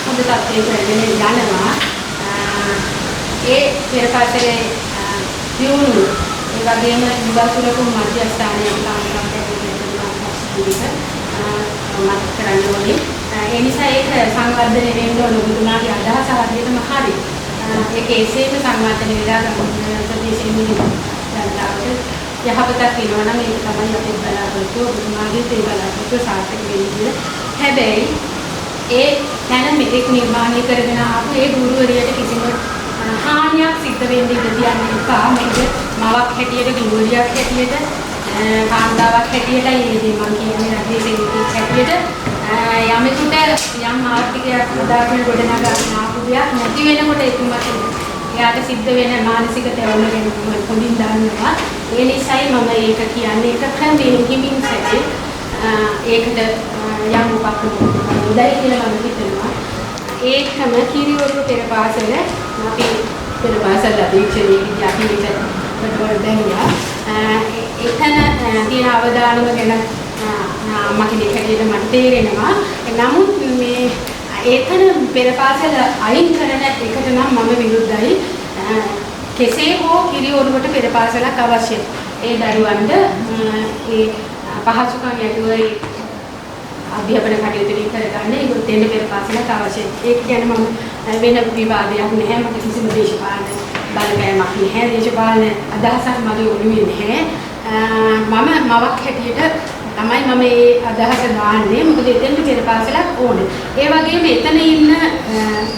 හොඳ තත්ත්වයකට යනවා. ඒ පෙරපාසලේ දියුණුව ඒ වගේම විවාසුලක මධ්‍යස්ථානයේ මත කරන්න ඕනේ. ඒ නිසා ඒක සංවර්ධනය වෙන්න ඕන ඔබතුමාගේ අදහස හරියටම හරි. ඒක එසේම සංවර්ධනය වෙලා ගන්න ප්‍රදේශයේ ජනතාවට යහපතක් වෙනවා නම් ඒක තමයි අපේ බලාපොරොත්තුව. ඔබතුමාගේ ඒ බලාපොරොත්තුව සාර්ථක වෙන්නේ. හැබැයි ඒ දැන මෙතෙක් නිර්මාණය කරගෙන ආපු ඒ ගුරුවරියට කිසිම හානියක් සිද්ධ වෙන්න ඉඩ තියන්න එපා. මේක මාවක් හැටියට ගුරුවරියක් හැටියට කාන්තාවක් හැටියට ඊදී මම කියන්නේ රටේ සේවකයෙක් හැටියට යමෙකුට යම් ආර්ථිකයක් හදාගෙන ගොඩනගා ගන්න ආපු දෙයක් නැති වෙනකොට එතුමට එයාට සිද්ධ වෙන මානසික තැවුල ගැන පොඩින් දන්නවා. ඒ නිසායි මම ඒක කියන්නේ එක ක්‍රමයකින් සැකේ ඒකට යම් උපක්‍රමයක් උදයි කියලා මම හිතනවා. ඒකම කිරියොරු පෙරපාසල අපි පෙරපාසල අධීක්ෂණයේදී අපි මේකට දැනියා. එතන තියෙන අවදානම ගැන මම කෙනෙක් හැටියට මට තේරෙනවා. නමුත් මේ ඒතන පෙරපාසල අයින් කරන එකට නම් මම විරුද්ධයි. කෙසේ හෝ කිරියොරුවට පෙරපාසලක් අවශ්‍යයි. ඒ දරුවන්ට ඒ පහසුකම් යටුවේ අධ්‍යාපන කටයුතු කරගන්න ඒගොල්ලෝ දෙන්න පෙරපාසලක් අවශ්‍යයි. ඒක ගැන මම වෙන විවාදයක් නැහැ. මට කිසිම දේශපාලන බලපෑමක් නැහැ. දේශපාලන අදහසක් මගේ ඔළුවේ නැහැ. මම මවක් හැටියට තමයි මම මේ අදහස දාන්නේ. මොකද එතෙන්ට පෙරපාසලක් ඕනේ. ඒ වගේම එතන ඉන්න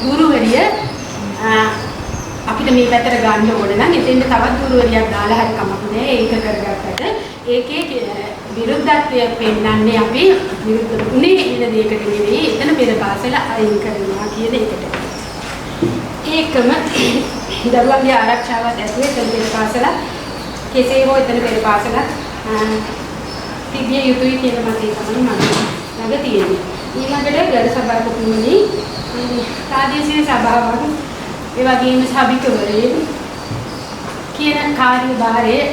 ගුරුවරිය අපිට මේ පැත්තට ගන්න ඕන නම් එතෙන්ට තවත් ගුරුවරියක් දාලා හරි කමක් නැහැ. ඒක කරගත්තට ඒකේ විරුද්ධත්වය පෙන්වන්නේ අපි විරුද්ධ උනේ ඉන්න දෙයකට නෙවෙයි. එතන පෙරපාසල අයින් කරනවා කියන එකට. ඒකම දරුවන්ගේ ආරක්ෂාවත් ඇතුළේ එතන පෙරපාසල කෙසේ හෝ එතන පෙරපාසල තිබිය යුතුයි කියන මතය තමයි මම ළඟ තියෙන්නේ. ඊළඟට ගරු සභාපතිතුමනි ප්‍රාදේශීය සභාවක් ඒ වගේම සභිකවරයෙක් කියන කාර්යභාරයේ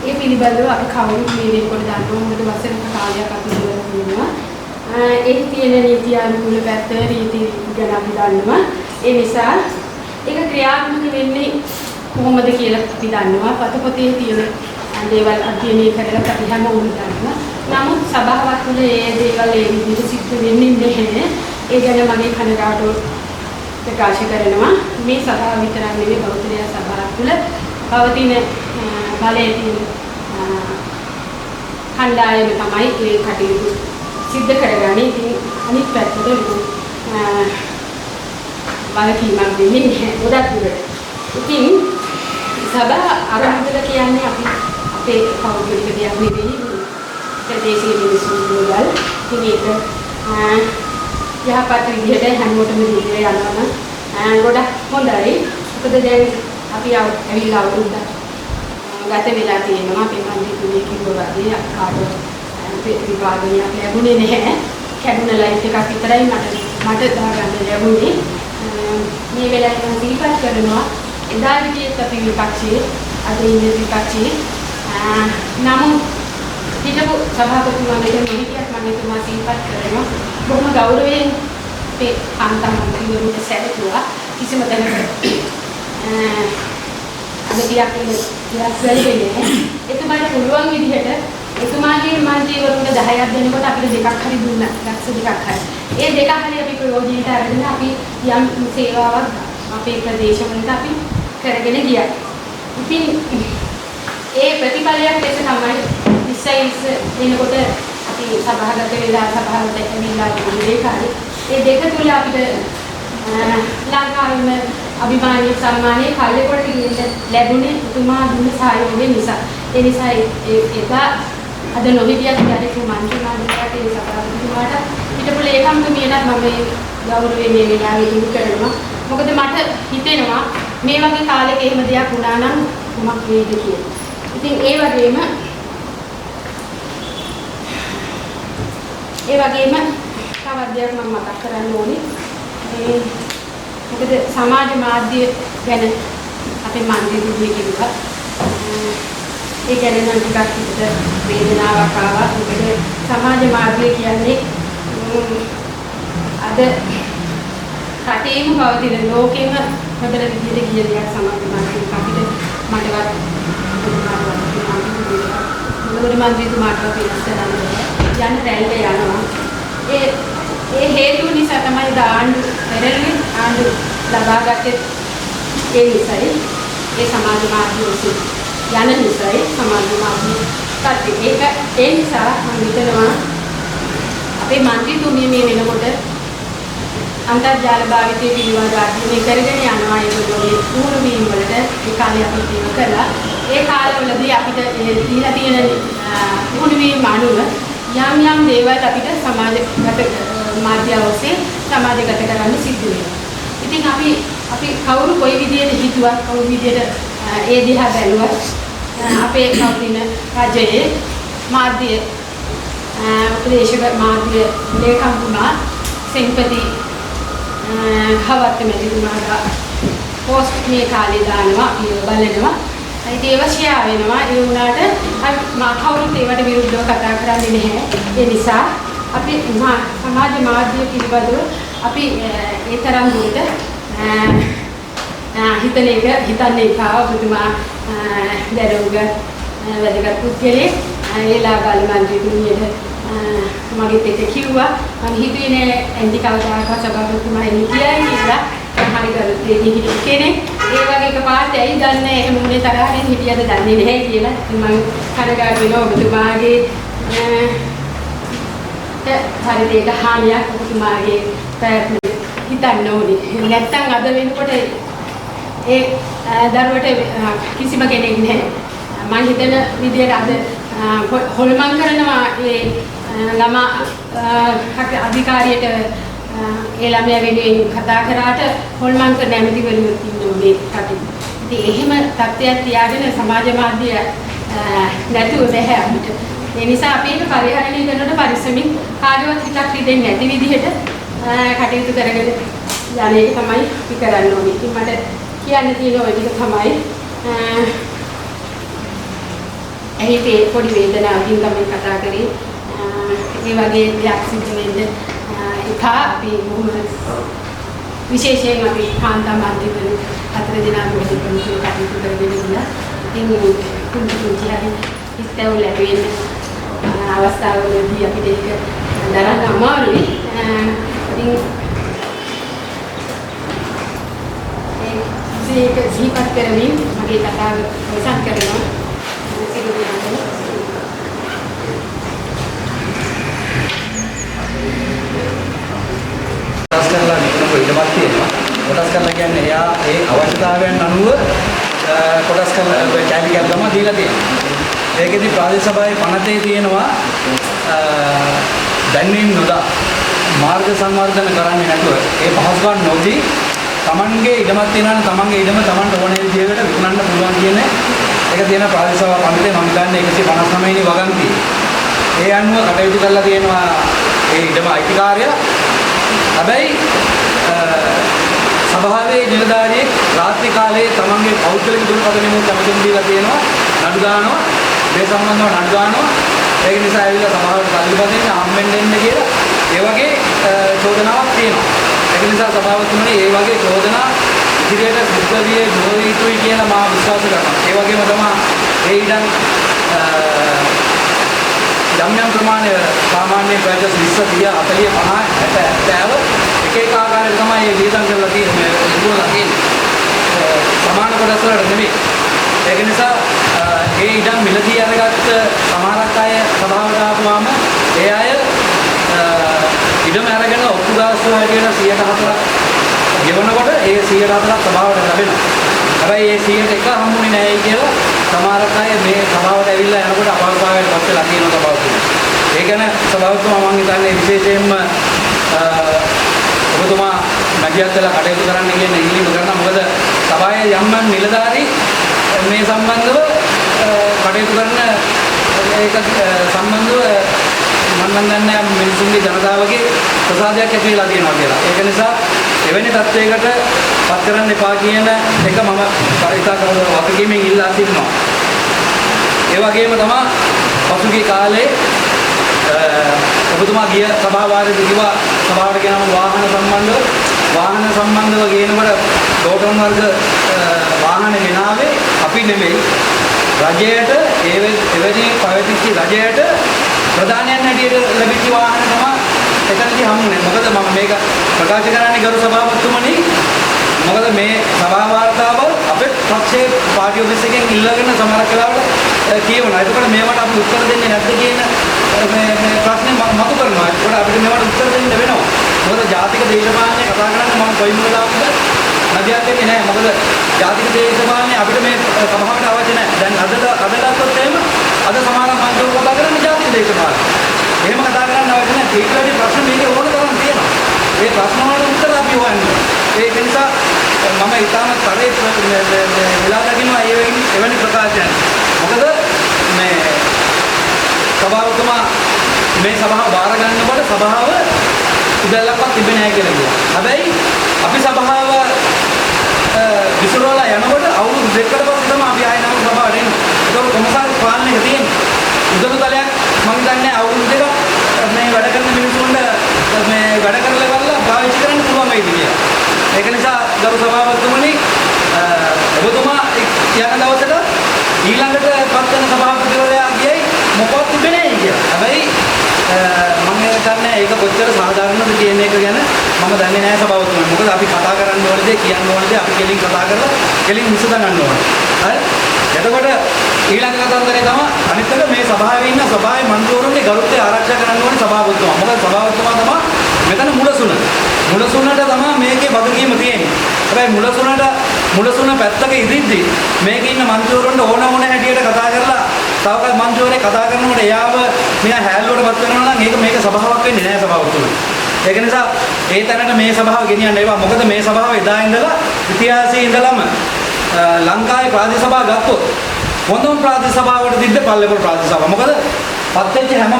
ඒ පිළිබඳව අපි කවුරුත් මේ වෙනකොට දන්නවා. මොකද වසර කාලයක් අපි ඉවර වෙනවා. ඒ තියෙන නීති අනුකූල පැත්ත රීති ගැන අපි දන්නවා. ඒ නිසා ඒක ක්‍රියාත්මක වෙන්නේ කොහොමද කියලා අපි දන්නවා. පොතේ තියෙන දේවල් අධ්‍යයනය කරලා අපි හැමෝම දන්නවා. නමුත් සභාවක් තුළ මේ දේවල් ඒ විදිහට සිද්ධ වෙන්නේ නැහැ. ඒ ගැන මගේ කනගාටුව ප්‍රකාශ කරනවා. මේ සභාව විතරක් නෙවෙයි බෞද්ධ සභාව තුළ පවතින බලයේ තියෙන කණ්ඩායම තමයි ඒ කටයුතු සිද්ධ කරගන්නේ. ඉතින් අනිත් පැත්තට වගකීමක් දෙන්නේ නැහැ ගොඩක් දුරට. ඉතින් සභා ආරම්භක කියන්නේ අපි අපේ පෞද්ගලික දෙයක් නෙවෙයි. ප්‍රදේශීය මිනිස්සුන් වල ඉතින් ඒක යහපත් විදිහට හැමෝටම දීලා යනවා ගොඩක් හොඳයි. මොකද දැන් අපි ඇවිල්ලා අවුරුද්දක් ගත වෙලා තියෙනවා. අපි මන්දිරේ කිව්වා වගේ කාටවත් විභාගයක් ලැබුණේ නැහැ. කැඩුන ලයිෆ් එකක් විතරයි මට දාගන්න ලැබුණේ. මේ වෙලාවේ මම දීපත් කරනවා එදා විදිහට අපි විපක්ෂයේ අද ඉන්න විපක්ෂයේ නමුත් හිටපු සභාපතිතුමාගේ මොහිතියක් මම එතුමා දීපත් කරනවා. බොහොම ගෞරවයෙන් මේ කාන්තාවරුන්ට සැලකුවා. කිසිම දැනක අගතියක් වෙන්නේ එතුමාට පුළුවන් විදිහට එතුමාගේ මන්ත්‍රීවරුන්ට 10ක් දෙනකොට අපිට දෙකක් හරි දුන්නා. ලක්ෂ දෙකක් හරි. ඒ දෙක හරි අපි ප්‍රයෝජනයට අරගෙන අපි යම් සේවාවක් අපේ ප්‍රදේශවලට අපි කරගෙන ගියා. ඉතින් ඒ ප්‍රතිඵලයක් ලෙස තමයි ඉස්සෙල්ස වෙනකොට අපි සභාගත වෙලා සභාවට ඇවිල්ලා ඉන්නේ කාලේ ඒ දෙක තුල අපිට ලංකාවෙම අභිමානීය සම්මානයේ කල්ලේකොට ලැබුණේ එතුමා දුන්න සහයෝගය නිසා. ඒ නිසා ඒක අද නොහිටියත් යටි මන්ත්‍රීමාණ්ඩලයට ඒ සභාපතිතුමාට හිටපු ලේකම්තුමියටත් මම මේ ගෞරවයෙන් මේ වෙලාවේ ඉවු කරනවා. මොකද මට හිතෙනවා මේ වගේ කාලෙක එහෙම දෙයක් වුණා නම් කොහොමද වේද කියලා. ඉතින් ඒ වගේම තවත් දෙයක් මම මතක් කරන්න ඕනේ. මොකද සමාජ මාධ්‍ය ගැන අපේ මන්ත්‍රීතුමිය කිව්වා. ඒ ගැන නම් ටිකක් හිතට වේදනාවක් ආවා. මොකද සමාජ මාධ්‍ය කියන්නේ අද රටේම පවතින ලෝකෙම හොඳට විදිහට කියන දෙයක් සමාජ මාධ්‍ය අපිට මටවත් මොකද මන්ත්‍රීතුමාට පිළිස්සරන්න යන තැනට යනවා. ඒ හේතු නිසා තමයි ආණ්ඩු පෙරළුවේ ආණ්ඩු ලබාගත්තේ ඒ නිසායි ඒ සමාජ මාධ්‍ය ඔස්සේ යන නිසායි සමාජ මාධ්‍ය කට්ටි ඒ නිසා මම හිතනවා අපේ මන්ත්‍රීතුමිය මේ වෙනකොට අන්තර්ජාල භාවිතය පිළිබඳව අධ්‍යයනය කරගෙන යනවා. ඒගොල්ලෝගේ පුහුණු වීම වලට ඒ කාලේ අපි ඒක කළා. ඒ කාලවලදී අපිට දීලා තියෙන පුහුණු වීම අනුව යම් දේවල් අපිට සමාජගත මාධ්‍ය ඔස්සේ සමාජගත කරන්න සිද්ධ වෙනවා. ඉතින් අපි කවුරු කොයි විදියට හිතුවත් කවුරු විදියට ඒ දිහා බැලුවත් අපේ පවතින රජයේ මාධ්‍ය උපදේශක මාධ්‍ය ලේකම්තුමා සෙන්පති හවත් මෙතුමාට පෝස්ට් මේ කාලේ දානවා අපි බලනවා. ඉතින් ඒව ෂෙයා වෙනවා. ඒ වුණාට මා කවුරුත් ඒවට විරුද්ධව කතා කරන්නේ නැහැ. ඒ නිසා අපි සමාජ මාධ්‍ය පිළිබඳව අපි ඒ තරම් දුරට හිතන්නේ එපා. ඔබතුමා දරුවග වැඩගත් පුද්ගලෙක්. ඒලා ගාලි මන්ත්‍රීතුමියට මගෙත් එක කිව්වා. මම හිතුවේ නෑ ඇන්ටි කවදාකවත් සභාපතිතුමා එන්නේ කියයි කියලා. හරි ගරුත්වයෙන් හිටිය කෙනෙක්. ඒ වගේ එකපාරට ඇයි දන්නේ එහෙම මොනේ තරහින් හිටියද දන්නේ නැහැ කියලා. මම කනගාටු වෙනවා ඔබතුමාගේ හරි දෙයක හානියක් ඔබතුමාගේ ප්‍රයත්න හිතන්න ඕනේ. නැත්තම් අද වෙනකොට ඒ දරුවට කිසිම කෙනෙක් නැහැ. මම හිතන විදියට අද හොල්මන් කරනවා ඒ ළමා අධිකාරියට ඒ ළමයා වෙනුවෙන් කතා කරාට හොල්මන් කරන ඇමතිවරුන් ඉන්නවා මේ රටේ. ඉතින් එහෙම තත්ත්වයක් තියාගෙන සමාජ මාධ්‍ය නැතුව බෑ අපිට. ඒ නිසා අපි ඒක පරිහරණය කරනකොට පරිස්සමින් කාගේවත් හිතක් රිදෙන්නේ නැති විදිහට කටයුතු කරගෙන යන එක තමයි අපි කරන්න ඕනේ. ඉතින් මට කියන්න තියෙන ඔය ටික තමයි ඇහිතේ පොඩි වේදනාවකින් තමයි කතා කරේ. ඒ වගේ දෙයක් සිද්ධ වෙන්න එපා. අපි බොහොම විශේෂයෙන් අපි කාන්තා මාධ්‍යවල 4 දෙනා මොකද කටයුතු කරගෙන ඉන්නවා. ඉතින් කුංචි හරි ඉස්තව ලැබෙන අවස්ථාවලදී අපිට ඒක දරන්න අමාරුයි. ඉතින් ඒක සිහිපත් කරමින් මගේ කතාව අවසන් කරනවා. කොටස් කරලා නිකුත් ඉඩමක් තියෙනවා. කොටස් කරලා කියන්නේ එයා ඒ අවශ්‍යතාවයන් අනුව කොටස් කරලා කැලි කැලි තමයි දීලා තියෙන්නේ. ඒකෙදි ප්‍රාදේශ සභාවේ පනතේ තියෙනවා දැන්වීම නොදා මාර්ග සංවර්ධන කරන්නේ නැතුව ඒ පහසුකම් නොදී Tamanගේ ඉඩමක් තියෙනවා නම් Tamanගේ ඉඩම Tamanට ඕනේ විදිහකට විකුණන්න පුළුවන් කියන එක තියෙන ප්‍රාදේශ සභාව පනතේ මම ගන්න 159 වෙනි වගන්තිය. ඒ අනුව කටයුතු කරලා තියෙනවා ඒ ඉඩම අයිතිකාරයා. හැබැයි සභාවේ නිලධාරියෙක් රාත්‍රී කාලයේ තමන්ගේ පෞද්ගලික දුරකථන මෙමුත් අපිට දීලා තියෙනවා නඩු දානවා මේ සම්බන්ධව නඩු දානවා ඒක නිසා ඇවිල්ලා සභාවට කල්පදෙන්න හම්බෙන්න එන්න කියලා ඒ වගේ චෝදනාවක් තියෙනවා ඒක නිසා සභාවතුමනි ඒ වගේ චෝදනා ඉදිරියට සිද්ධ විය නොවිය යුතුයි කියලා මම විශ්වාස කරනවා ඒ වගේම තමයි ඒ ඉඩම් යම් ප්‍රමාණය සාමාන්‍ය ප්‍රජස් 20 30 40 50 60 70 එක ආකාරයකට තමයි මේ වියදම් කරලා තියෙන්නේ ඉදුවලා තියෙන්නේ සමාන කොටස් වලට නෙමෙයි ඒක නිසා ඒ ඉඩම් මිලදී අරගත්ත සමහරක් අය සභාවට ආපුවාම ඒ ඉඩම අරගෙන ඔප්පු ගාස්තු හැටියට 104ක් ගෙවනකොට ඒ 104ක් සභාවට ලැබෙනවා. හැබැයි ඒ 101 හම්බුනේ නැහැ කියලා සමහරක් අය මේ සභාවට ඇවිල්ලා යනකොට අපහසුතාවයට පත් වෙලා තියෙන සභාවතුමා. ඒ කියන්නේ සභාවතුමා මම හිතන්නේ විශේෂයෙන්ම ඔබතුමා මැදිහත් වෙලා කටයුතු කරන්න කියන ඉල්ලීම කරනවා. මොකද සභාවේ යම් නිලධාරී මේ සම්බන්ධව කටයුතු කරන ඒක සම්බන්ධව මම දන්නේ මිනිසුන්ගේ ජනතාවගේ ප්‍රසාදයක් ඇති වෙලා තියෙනවා කියලා. ඒක නිසා එවැනි තත්ත්වයකට පත් කරන්න එපා කියන එක මම පරිත්‍යාග වගකීමෙන් ඉල්ලා සිටිනවා. ඒ වගේම තමයි පසුගිය කාලේ ඔබතුමා ගිය සභා වාරයේදී කිව්වා සභාවට ගෙනම වාහන සම්බන්ධව ගේනකොට ඩෝටන් වර්ග වාහන ගෙනාවේ අපි නෙමෙයි රජයට එවැනි පවතිච්ච රජයට ප්‍රධානයන් හැටියට ලැබිච්ච වාහන තමයි එතනදී හම්බුනේ. මොකද මම මේක ප්‍රකාශ කරන්නේ ගරු සභාපතිතුමනි. මොකද මේ සභා වාර්තාව අපේ පක්ෂයේ පාර්ටි ඔෆිස් එකෙන් ඉල්ලගෙන සමහර කාලවල කියවනවා. ඒකට මේවට අපි උත්තර දෙන්නේ නැද්ද කියන මේ ප්‍රශ්නේ මතු කරනවා. ඒකට අපිට මේවට උත්තර දෙන්න වෙනවා. මොකද ජාතික දේශපාලනය කතා කරන්නේ මම කොයි මොකදාවද නදියක් වෙන්නේ නැහැ. මොකද ජාතික දේශපාලනය අපිට මේ සභාවට අවශ්‍ය නැහැ. දැන් අදටත් එහෙම අද සමහර මන්ත්‍රීවරු කතා කරන්නේ ජාතික දේශපාලනය. එහෙම කතා කරන්න අවශ්‍ය නැහැ. ඒක වැඩි ප්‍රශ්න මේකේ ඕන තරම් තියෙනවා. ඒ ප්‍රශ්න වලට උත්තර අපි හොයන්නේ. ඒක නිසා මම ඊටම තරේ වෙලා දකින්නවා එවැනි ප්‍රකාශයන්. මොකද මේ සභාවතුමා මේ සභාව බාර ගන්නකොට සභාව උදැල්ලක්වත් තිබෙන්නේ නැහැ කියලා කිව්වා. හැබැයි අපි සභාව විසිරවලා යනකොට අවුරුදු දෙකකට පස්සේ තමයි අපි ආයෙ නම සභාවට එන්නේ. ඒක කොමසාරිස් පාලනයක තියෙන උදළු තලයක් මම දන්නේ අවුරුදු දෙකක් මේ වැඩ කරන මිනිස්සුන්ට මේ වැඩ කරලා ඉවරලා පාවිච්චි කරන්න පුළුවන් වෙයිද කියලා. ඒක නිසා ගරු සභාපතිතුමනි ඔබතුමා යන දවසට ඊළඟට පත් වෙන සභාපතිවරයා ගියයි මොකක්ද තිබෙන්නේ කියලා. හැබැයි මම හිතන්නේ ඒක කොච්චර සාධාරණද කියන එක ගැන මම දන්නේ නැහැ සභාපතිතුමනි. මොකද අපි කතා කරන්න ඕන දේ කියන්න ඕන දේ අපි කෙලින් කතා කරලා කෙලින් විසඳ ගන්න ඕන. හරි? එතකොට ඊළඟ කතන්දරේ තමයි අනිත් එක මේ සභාවේ ඉන්න සභාවේ මන්ත්‍රීවරුන්ගේ ගරුත්වය ආරක්ෂා කරන්න ඕනේ සභාපතිතුමා. මොකද සභාපතිතුමා තමයි මෙතන මුලසුන. මුලසුනට තමයි මේකේ වගකීම තියෙන්නේ. හැබැයි මුලසුන පැත්තක ඉදිද්දි මේකේ ඉන්න මන්ත්‍රීවරුන්ට ඕන හැටියට කතා කරලා තවකත් මන්ත්‍රීවරේ කතා කරනකොට එයාව මෙයා හැල්ලුවටපත් වෙනවා නම් මේක සභාවක් වෙන්නේ නැහැ සභාපතිතුමා. ඒක නිසා ඒ තැනට මේ සභාව ගෙනියන්න එපා. මොකද මේ සභාව එදා ඉඳලා ඉතිහාසයේ ඉඳලම ලංකාවේ ප්‍රාදේශ සභා ගත්තොත් හොඳම ප්‍රාදේශ සභාවට දිද්ද පල්ලේපොළ ප්‍රාදේශ සභාව. මොකද පත්වෙච්ච හැම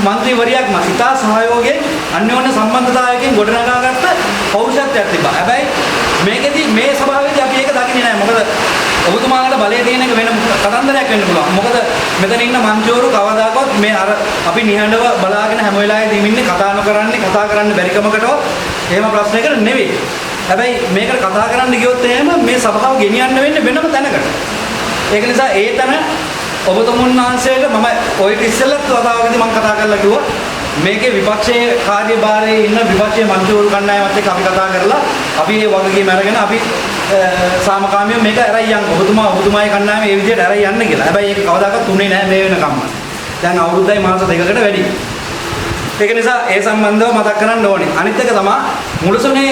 මන්ත්‍රීවරයෙක්ම ඉතා සහයෝගයෙන් අන්‍යෝන්‍ය සම්බන්ධතාවයකින් ගොඩනගාගත්ත පෞරුෂත්වයක් තිබ්බා. හැබැයි මේකෙදි මේ සභාවේදී අපි ඒක දකින්නේ නැහැ. මොකද ඔබතුමාලට බලය තියෙන එක වෙන කතන්දරයක් වෙන්න පුළුවන්. මොකද මෙතන ඉන්න මන්ත්‍රීවරු කවදාකවත් මේ අර අපි නිහඬව බලාගෙන හැම වෙලාවෙදීම ඉන්නේ කතා කරන්න බැරිකමකටවත් එහෙම ප්‍රශ්නයකට නෙවෙයි. හැබැයි මේකට කතා කරන්න ගියොත් එහෙම මේ සභාව ගෙනියන්න වෙන්නේ වෙනම තැනකට. ඒක නිසා ඒ තැන ඔබතුමුන් වහන්සේට මම ඔය ඉස්සෙල්ලත් කතාවකදී මම කතා කරලා කිව්වා මේකේ විපක්ෂයේ කාර්යභාරයේ ඉන්න විපක්ෂයේ මන්ත්‍රීවරු කණ්ඩායමත් එක්ක අපි කතා කරලා අපි මේ වගකීම අරගෙන අපි සාමකාමීව මේක ඇරයි යන්න. ඔබතුමාගේ කණ්ඩායම මේ විදිහට ඇරයි යන්න කියලා. හැබැයි ඒක කවදාකවත් උනේ නැහැ මේ වෙනකම්ම. දැන් අවුරුද්දයි මාස දෙකකට වැඩි. ඒක නිසා ඒ සම්බන්ධව මතක් කරන්න ඕනේ. අනිත් එක තමයි මුලසුනේ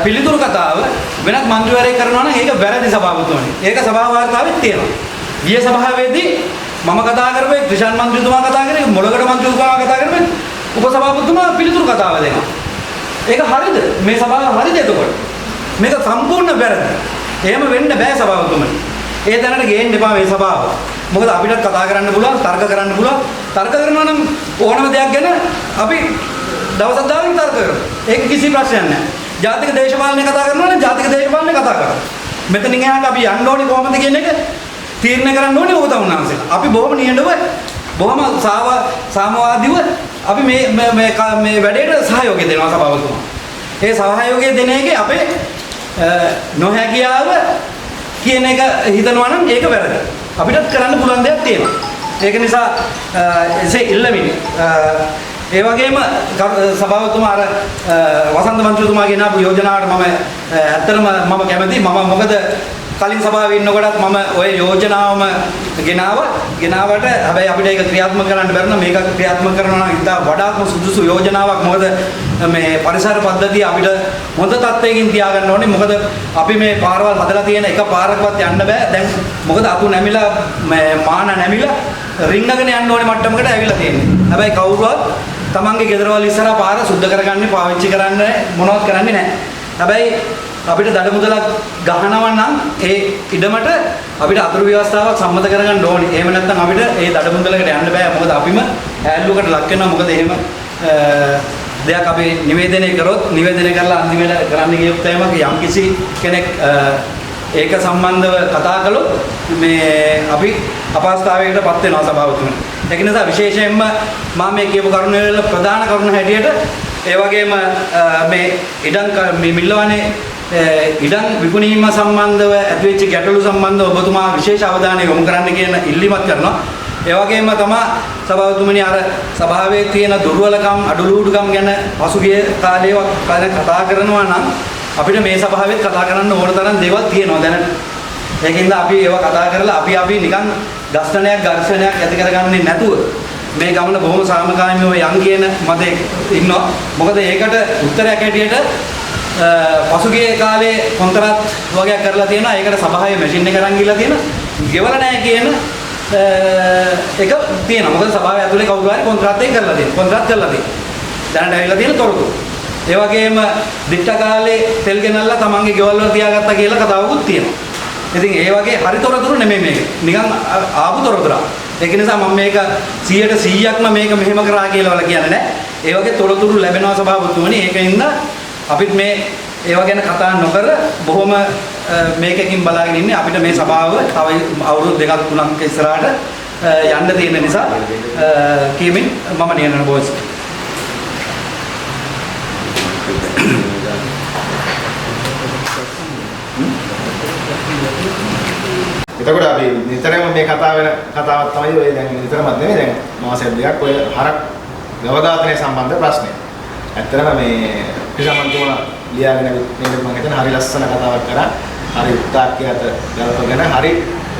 පිළිතුරු කතාව වෙනත් මන්ත්‍රීවරයෙක් කරනවා නම් ඒක වැරදි සභාපතිතුමනි. ඒක සභා වාර්තාවෙත් තියෙනවා. ගිය සභාවේදී මම කතා කරපේ ක්‍රිෂාන් මන්ත්‍රීතුමා කතා කරේ මොළකට මන්ත්‍රීතුමා කතා කරපේ උපසභාපතිතුමා පිළිතුරු කතාව දෙනවා. ඒක හරියද? මේ සභාව හරියද එතකොට? මේක සම්පූර්ණ වැරදි. එහෙම වෙන්න බෑ සභාපතිතුමනි. ඒ දැනට ගේන්න එපා මේ සභාව. මොකද අපිට කතා කරන්න පුළුවන්, තර්ක කරන්න පුළුවන්. තර්ක කරනවා නම් ඕනම දෙයක් ගැන අපි දවසක් දාගෙන තර්ක කරමු. ඒක කිසි ප්‍රශ්නයක් නැහැ. ජාතික දේශපාලනය කතා කරනවා නම් ජාතික දේශපාලනය කතා කරමු. මෙතනින් එහාට අපි යන්න ඕනේ කොහොමද කියන එක තීරණය කරන්න ඕනේ ඔබ තමුන්නාන්සේලා. අපි බොහොම නිහඬව බොහොම සාමවාදීව අපි මේ වැඩේට සහයෝගය දෙනවා සභාවතුමා. ඒ සහයෝගය දෙන එකේ අපේ නොහැකියාව කියන එක හිතනවා නම් ඒක වැරදි. අපිටත් කරන්න පුළුවන් දෙයක් තියෙනවා. ඒක නිසා එසේ ඉල්ලමින් ඒ වගේම සභාවතුමා අර වසන්ත මන්ත්‍රීතුමා ගෙනාපු යෝජනාවට මම ඇත්තටම කැමතියි. මම මොකද කලින් සභාවේ ඉන්නකොටත් මම ওই යෝජනාවම ගෙනාවට හැබැයි අපිට ඒක ක්‍රියාත්මක කරන්න බැරි නම් මේක ක්‍රියාත්මක කරනවා නම් ඉතින් වඩාත්ම සුදුසු යෝජනාවක්. මොකද මේ පරිසර පද්ධතිය අපිට හොඳ තත්ත්වයකින් තියාගන්න ඕනේ. මොකද අපි මේ පාරවල් හදලා තියෙන එක පාරකවත් යන්න බෑ. දැන් මොකද අතු නැමිලා මාන නැමිලා රිංගගෙන යන්න ඕනේ මට්ටමකට ඇවිල්ලා තියෙන්නේ. හැබැයි කවුරුවත් තමන්ගේ ගෙදරවල ඉස්සරහා පාර සුද්ධ කරගන්නේ පාවිච්චි කරන්නේ මොනවත් කරන්නේ නැහැ. හැබැයි අපිට දඩ මුදලක් ගහනවා නම් ඒ ඉඩමට අපිට අතුරු ව්‍යවස්ථාවක් සම්මත කරගන්න ඕනේ. එහෙම නැත්නම් අපිට ඒ දඩ මුදලකට යන්න බෑ. මොකද අපිම ඈල්ලුවකට ලක් වෙනවා. මොකද එහෙම දෙයක් අපි නිවේදනය කරොත් නිවේදනය කරලා අන්තිමට කරන්න ගියොත් යම්කිසි කෙනෙක් ඒක සම්බන්ධව කතා කළොත් මේ අපි අපහසුතාවයකටපත් වෙනවා සභාවතුමනි. ඒක නිසා විශේෂයෙන්ම මම මේ කියපු කරුණ වල ප්‍රධාන කරුණ හැටියට ඒ වගේම මේ ඉඩම් මේ මිල්ලවනේ ඉඩම් විකුණීම සම්බන්ධව ඇතිවෙච්ච ගැටලු සම්බන්ධව ඔබතුමා විශේෂ අවධානය යොමු කරන්න කියන ඉල්ලීමක් කරනවා. ඒ වගේම තමයි සභාවතුමනි අර සභාවේ තියෙන දුර්වලකම් අඩලුඩුකම් ගැන පසුගිය කාලේවත් කතා කරනවා නම් අපිට මේ සභාවෙත් කතා කරන්න ඕන තරම් දේවල් තියෙනවා දැනට. ඒකින්ද අපි ඒවා කතා කරලා අපි නිකන් ඝර්ෂණයක් ඇති කරගන්නේ නැතුව මේ ගමන බොහොම සාමකාමීව යන් කියන මතේ ඉන්නවා. මොකද ඒකට උත්තරයක් හැටියට පසුගිය කාලේ කොන්ත්‍රාත් වගේක් කරලා තියෙනවා. ඒකට සභාවේ මැෂින් එක අරන් ගිහලා තියෙනවා. ගෙවලා නැහැ කියන එක තියෙනවා. මොකද සභාව ඇතුලේ කවුරු හරි කොන්ත්‍රාත් එක කරලා තියෙනවා. කොන්ත්‍රාත් කරලා තියෙනවා. දැනට ඇවිල්ලා තියෙන තොරතුරු. ඒ වගේම දිට්ඨ කාලේ තෙල් ගෙනල්ලා තමන්ගේ ගෙවල් වල තියාගත්තා කියලා කතාවකුත් තියෙනවා. ඉතින් ඒ වගේ හරි තොරතුරු නෙමෙයි මේක. නිකන් ආපු තොරතුරක්. ඒක නිසා මම මේක 100%ක්ම මේක මෙහෙම කරා කියලා වල කියන්නේ නැහැ. ඒ වගේ තොරතුරු ලැබෙනවා සභාවතුමනි. ඒකින්ද අපිත් මේ ඒවා ගැන කතා නොකර බොහොම මේකකින් බලාගෙන ඉන්නේ. අපිට මේ සභාව තව අවුරුදු 2-3ක් ඉස්සරහට යන්න තියෙන නිසා කියමින් මම නියනන බොස්. එතකොට අපි නිතරම මේ කතාවක් තමයි ඔය දැන් නිතරමත් නෙමෙයි දැන් මාසයක් දෙකක් ඔය හරක් ගව ඝාතනය සම්බන්ධ ප්‍රශ්නේ. ඇත්තටම මේ පිටසමන්තුමා ලියාගෙන මේක මම හිතන හරි ලස්සන කතාවක් කරා. හරි උත්තාක්කයට ගලපගෙන හරි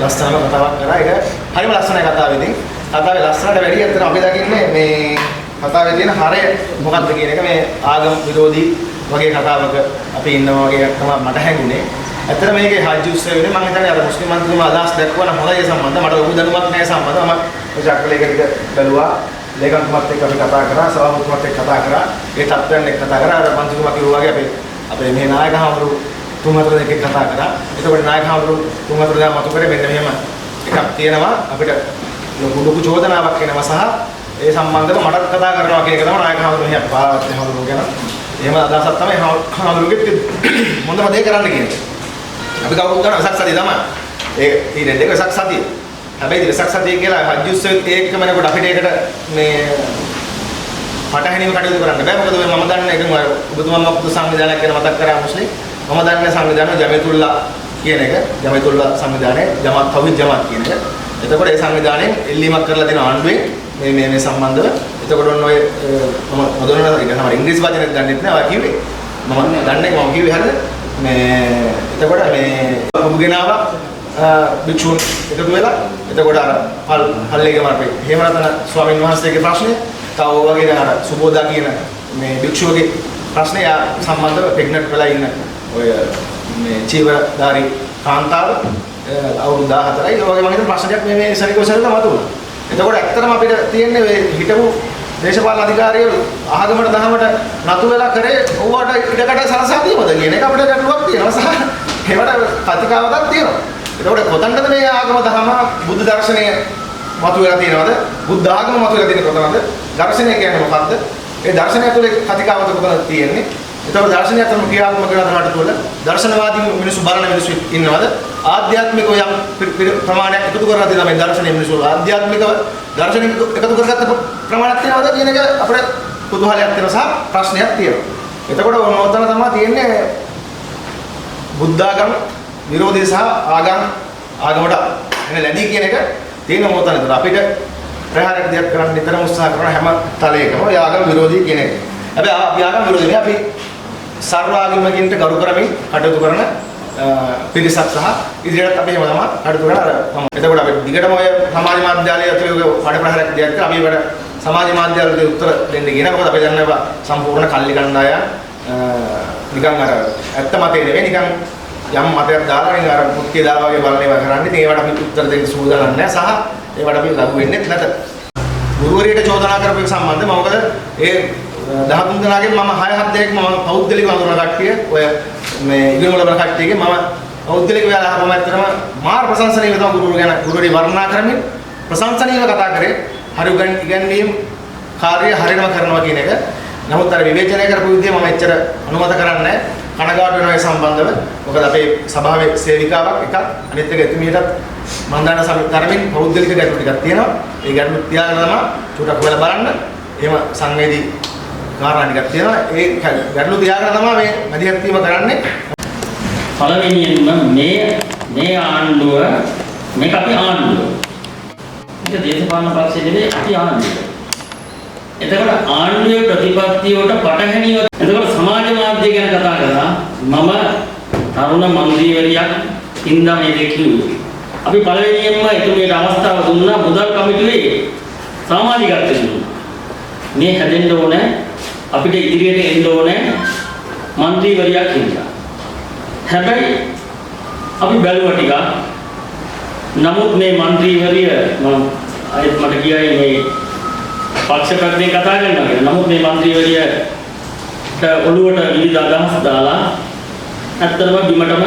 ලස්සනම කතාවක් කරා. ඒක හරිම ලස්සනයි කතාව ඉතින්. කතාවේ ලස්සනට වැඩි ඇත්තටම අපි දකින්නේ මේ කතාවේ තියෙන හරය මොකක්ද කියන එක මේ ආගම විරෝධී වගේ කතාවක අපි ඉන්නවා වගේ තමයි මට හැඟුනේ. ඇත්තට මේකේ හජ් උත්සවයේ මම හිතන්නේ අර මුස්ලිම් මන්ත්‍රීතුමා අදහස් දක්වන හොඳයි ඒ සම්බන්ධව මට ලොකු දැනුමක් නැහැ සම්බන්ධව මම ඔය චක්‍රලේක ටික බැලුවා ලේකම්තුමාත් එක්ක අපි කතා කරා සභාපතිතුමාත් එක්ක කතා කරා ඒ තත්ත්වයන් එක්ක කතා කරා අර මන්ත්‍රීතුමා කිව්වා වගේ අපේ මේ නායක හමුරු තුන් හතර දෙනෙක් කතා කරා එතකොට නායක හමුරු තුන් හතර දෙනා මතු කරේ මෙන්න මෙහෙම එකක් තියෙනවා අපිට ලොකු චෝදනාවක් එනවා සහ ඒ සම්බන්ධව මට කතා කරනවා කියන එක තමයි නායක හමුරු මෙහෙම පාරවත් හමුරු ගැන එහෙම අදහසක් තමයි හමුරුගේ මොනවද දේ කරන්න කියන්නේ අපි කවුරුත් කරන වෙසක් සතිය තමයි. ඒ තියෙන දෙක වෙසක් සතිය. හැබැයි වෙසක් සතිය කියලා හජ් උත්සවෙත් ඒකම නේකොට අපිට ඒකට මේ පටහැනිව කටයුතු කරන්න බෑ. මොකද මම දන්න එක ඔබතුමා මොකද සංවිධානයක් ගැන මතක් කරා මුස්ලිම්. මම දන්න සංවිධානය ජමීතුල්ලා කියන එක. ජමීතුල්ලා සංවිධානය ජමාත් තවීද් ජමාත් කියන එක. එතකොට ඒ සංවිධානයෙන් එල්ලීමක් කරලා දෙන ආණ්ඩුවෙන් මේ සම්බන්ධව. එතකොට ඔන්න ඔය මම මොදොනන එක තමයි ඉංග්‍රීසි වචනේ දන්නෙත් නෑ. ඔය කිව්වේ. මම දන්නේ මම කිව්වේ හරිද? මේ එතකොට මේ ඔබගෙනාව භික්ෂුන් එකතු වෙලා එතකොට අර පල්ලේගම අපේ හේමරතන ස්වාමීන් වහන්සේගේ ප්‍රශ්නේ තව වගේ දැන් අර සුබෝදා කියන මේ භික්ෂුවගේ ප්‍රශ්නේ සම්බන්ධව ප්‍රෙග්නන්ට් වෙලා ඉන්න ඔය මේ චීවරධාරී කාන්තාව අවුරුදු 14යි ඒ වගේ මම හිතන ප්‍රශ්නයක් මේ සරිකෝසරලා මතුවුණා. එතකොට ඇත්තටම අපිට තියෙන්නේ මේ හිටපු දේශපාලන අධිකාරියෝ ආගමකට දහමට නතු වෙලා කරේ ඕවට ඉඩකට සලසා දීමද කියන එක අපිට ගැටලුවක් තියෙනවා සහ ඒවට කතිකාවතක් තියෙනවා. ඒකට කොතනද මේ ආගම දහම බුද්ධ දර්ශනය මතුවලා තියෙනවද? බුද්ධ ආගම මතුවලා තියෙන කොතනද? දර්ශනය කියන්නේ මොකක්ද? ඒ දර්ශනය තුළ කතිකාවත කොතනද තියෙන්නේ? ඒතකොට දර්ශනය අතරම ක්‍රියාත්මක කරන රට තුළ දර්ශනවාදී මිනිස්සු බලන මිනිස්සු ඉන්නවද? ආධ්‍යාත්මිකව යම් ප්‍රමාණයක් එකතු කරලා තියෙනවා මේ දර්ශනීය මිනිස්සු. ආධ්‍යාත්මිකව දර්ශනික එකතු කරගත්ත ප්‍රමාණයක් තියෙනවද කියන එක අපිට කුතුහලයක් තියෙනවා සහ ප්‍රශ්නයක් තියෙනවා. එතකොට මොනවද තමයි තියෙන්නේ බුද්ධාගම විරෝධී සහ ආගමට එන ලැබී කියන එක තියෙන මොහොතන. ඒතර අපිට ප්‍රහාරයක් දෙයක් කරන්න නිතරම උත්සාහ කරන හැම තලයකම ඔය ආගම විරෝධී කියන එක. හැබැයි අපි ආගම විරෝධී නේ අපි සර්ව ආගමිකින්ට ගරු කරමින් කටයුතු කරන පිරිසක් සහ ඉදිරියට අපි එහෙම තමයි කටයුතු කරනවා. එතකොට අපි දිගටම ඔය සමාජ මාධ්‍යාලය ඇතුළේ වැඩ ප්‍රහාරයක් දියත් කරලා අපි ඒකට සමාජ මාධ්‍යාලවලදී උත්තර දෙන්න කියන. මොකද අපි දන්නවා සම්පූර්ණ කල්ලි කණ්ඩායම් නිකන් අර ඇත්ත මතේ නෙවෙයි නිකන් යම් මතයක් දාලා නිකන් අර මුත්‍ය දාලා වගේ බලන ඒවා කරන්නේ. ඉතින් ඒවට අපි උත්තර දෙන්න සූදානම් නැහැ සහ ඒවට අපි ලඟු වෙන්නේ නැත. ගුරුවරියට චෝදනා කරපු එක සම්බන්ධව මොකද ඒ 13 දෙනාගෙන් මම 6-7 දෙනෙක් මම පෞද්ගලිකව අඳුරන කට්ටිය ඔය මේ ඉගෙන වල බල කට්ටියගේ මම පෞද්ගලික වෙලා ආවම ඇත්තටම මාර ප්‍රශංසනීය තමයි ගුරුවරු ගැන ගුරුවරි වර්ණනා කරමින් ප්‍රශංසනීයව කතා කරේ. හරි ඉගැන්වීම් කාර්යය හරියටම කරනවා කියන එක. නමුත් අර විවේචනය කරපු විදිය මම එච්චර අනුමත කරන්නේ නැහැ. කනගාටු වෙනවා ඒ සම්බන්ධව. මොකද අපේ සභාවේ සේවිකාවක් එකක් අනිත් එක එතුමියටත් මම දන්න සමතරමින් පෞද්ගලික ගැටලු ටිකක් තියෙනවා. ඒ ගැටලු තියාගෙන තමයි චුට්ටක් වෙලා බලන්න. එහෙම සංවේදී කාරණා ටිකක් තියෙනවා. ඒ ගැටලු තියාගෙන තමයි මේ මැදිහත් වීම කරන්නේ. පළවෙනියෙන්ම මේ ආණ්ඩුව මේක අපි ආණ්ඩුව. ඒක දේශපාලන පක්ෂය නෙවෙයි අපි ආණ්ඩුව. එතකොට ආණ්ඩුවේ ප්‍රතිපත්තියට පටහැනිව එතකොට සමාජ මාධ්‍ය ගැන කතා කරා මම තරුණ මන්ත්‍රීවරියක් ඉඳන් මේ දෙක කිව්වේ. අපි පළවෙනියෙන්ම එතුමියට අවස්ථාව දුන්නා මුදල් කමිටුවේ සමාජිකත්වය දුන්නා. මේ හැදෙන්න ඕනේ අපිට ඉදිරියට එන්න ඕනේ මන්ත්‍රීවරියක් ඉඳලා. හැබැයි අපි බැලුවා ටිකක්. නමුත් මේ මන්ත්‍රීවරිය මම අයත් මට කියයි මේ පක්ෂපැත්තෙන් කතා කරනවා කියලා. නමුත් මේ මන්ත්‍රීවරියට ඔළුවට විවිධ අදහස් දාලා ඇත්තටම බිමටම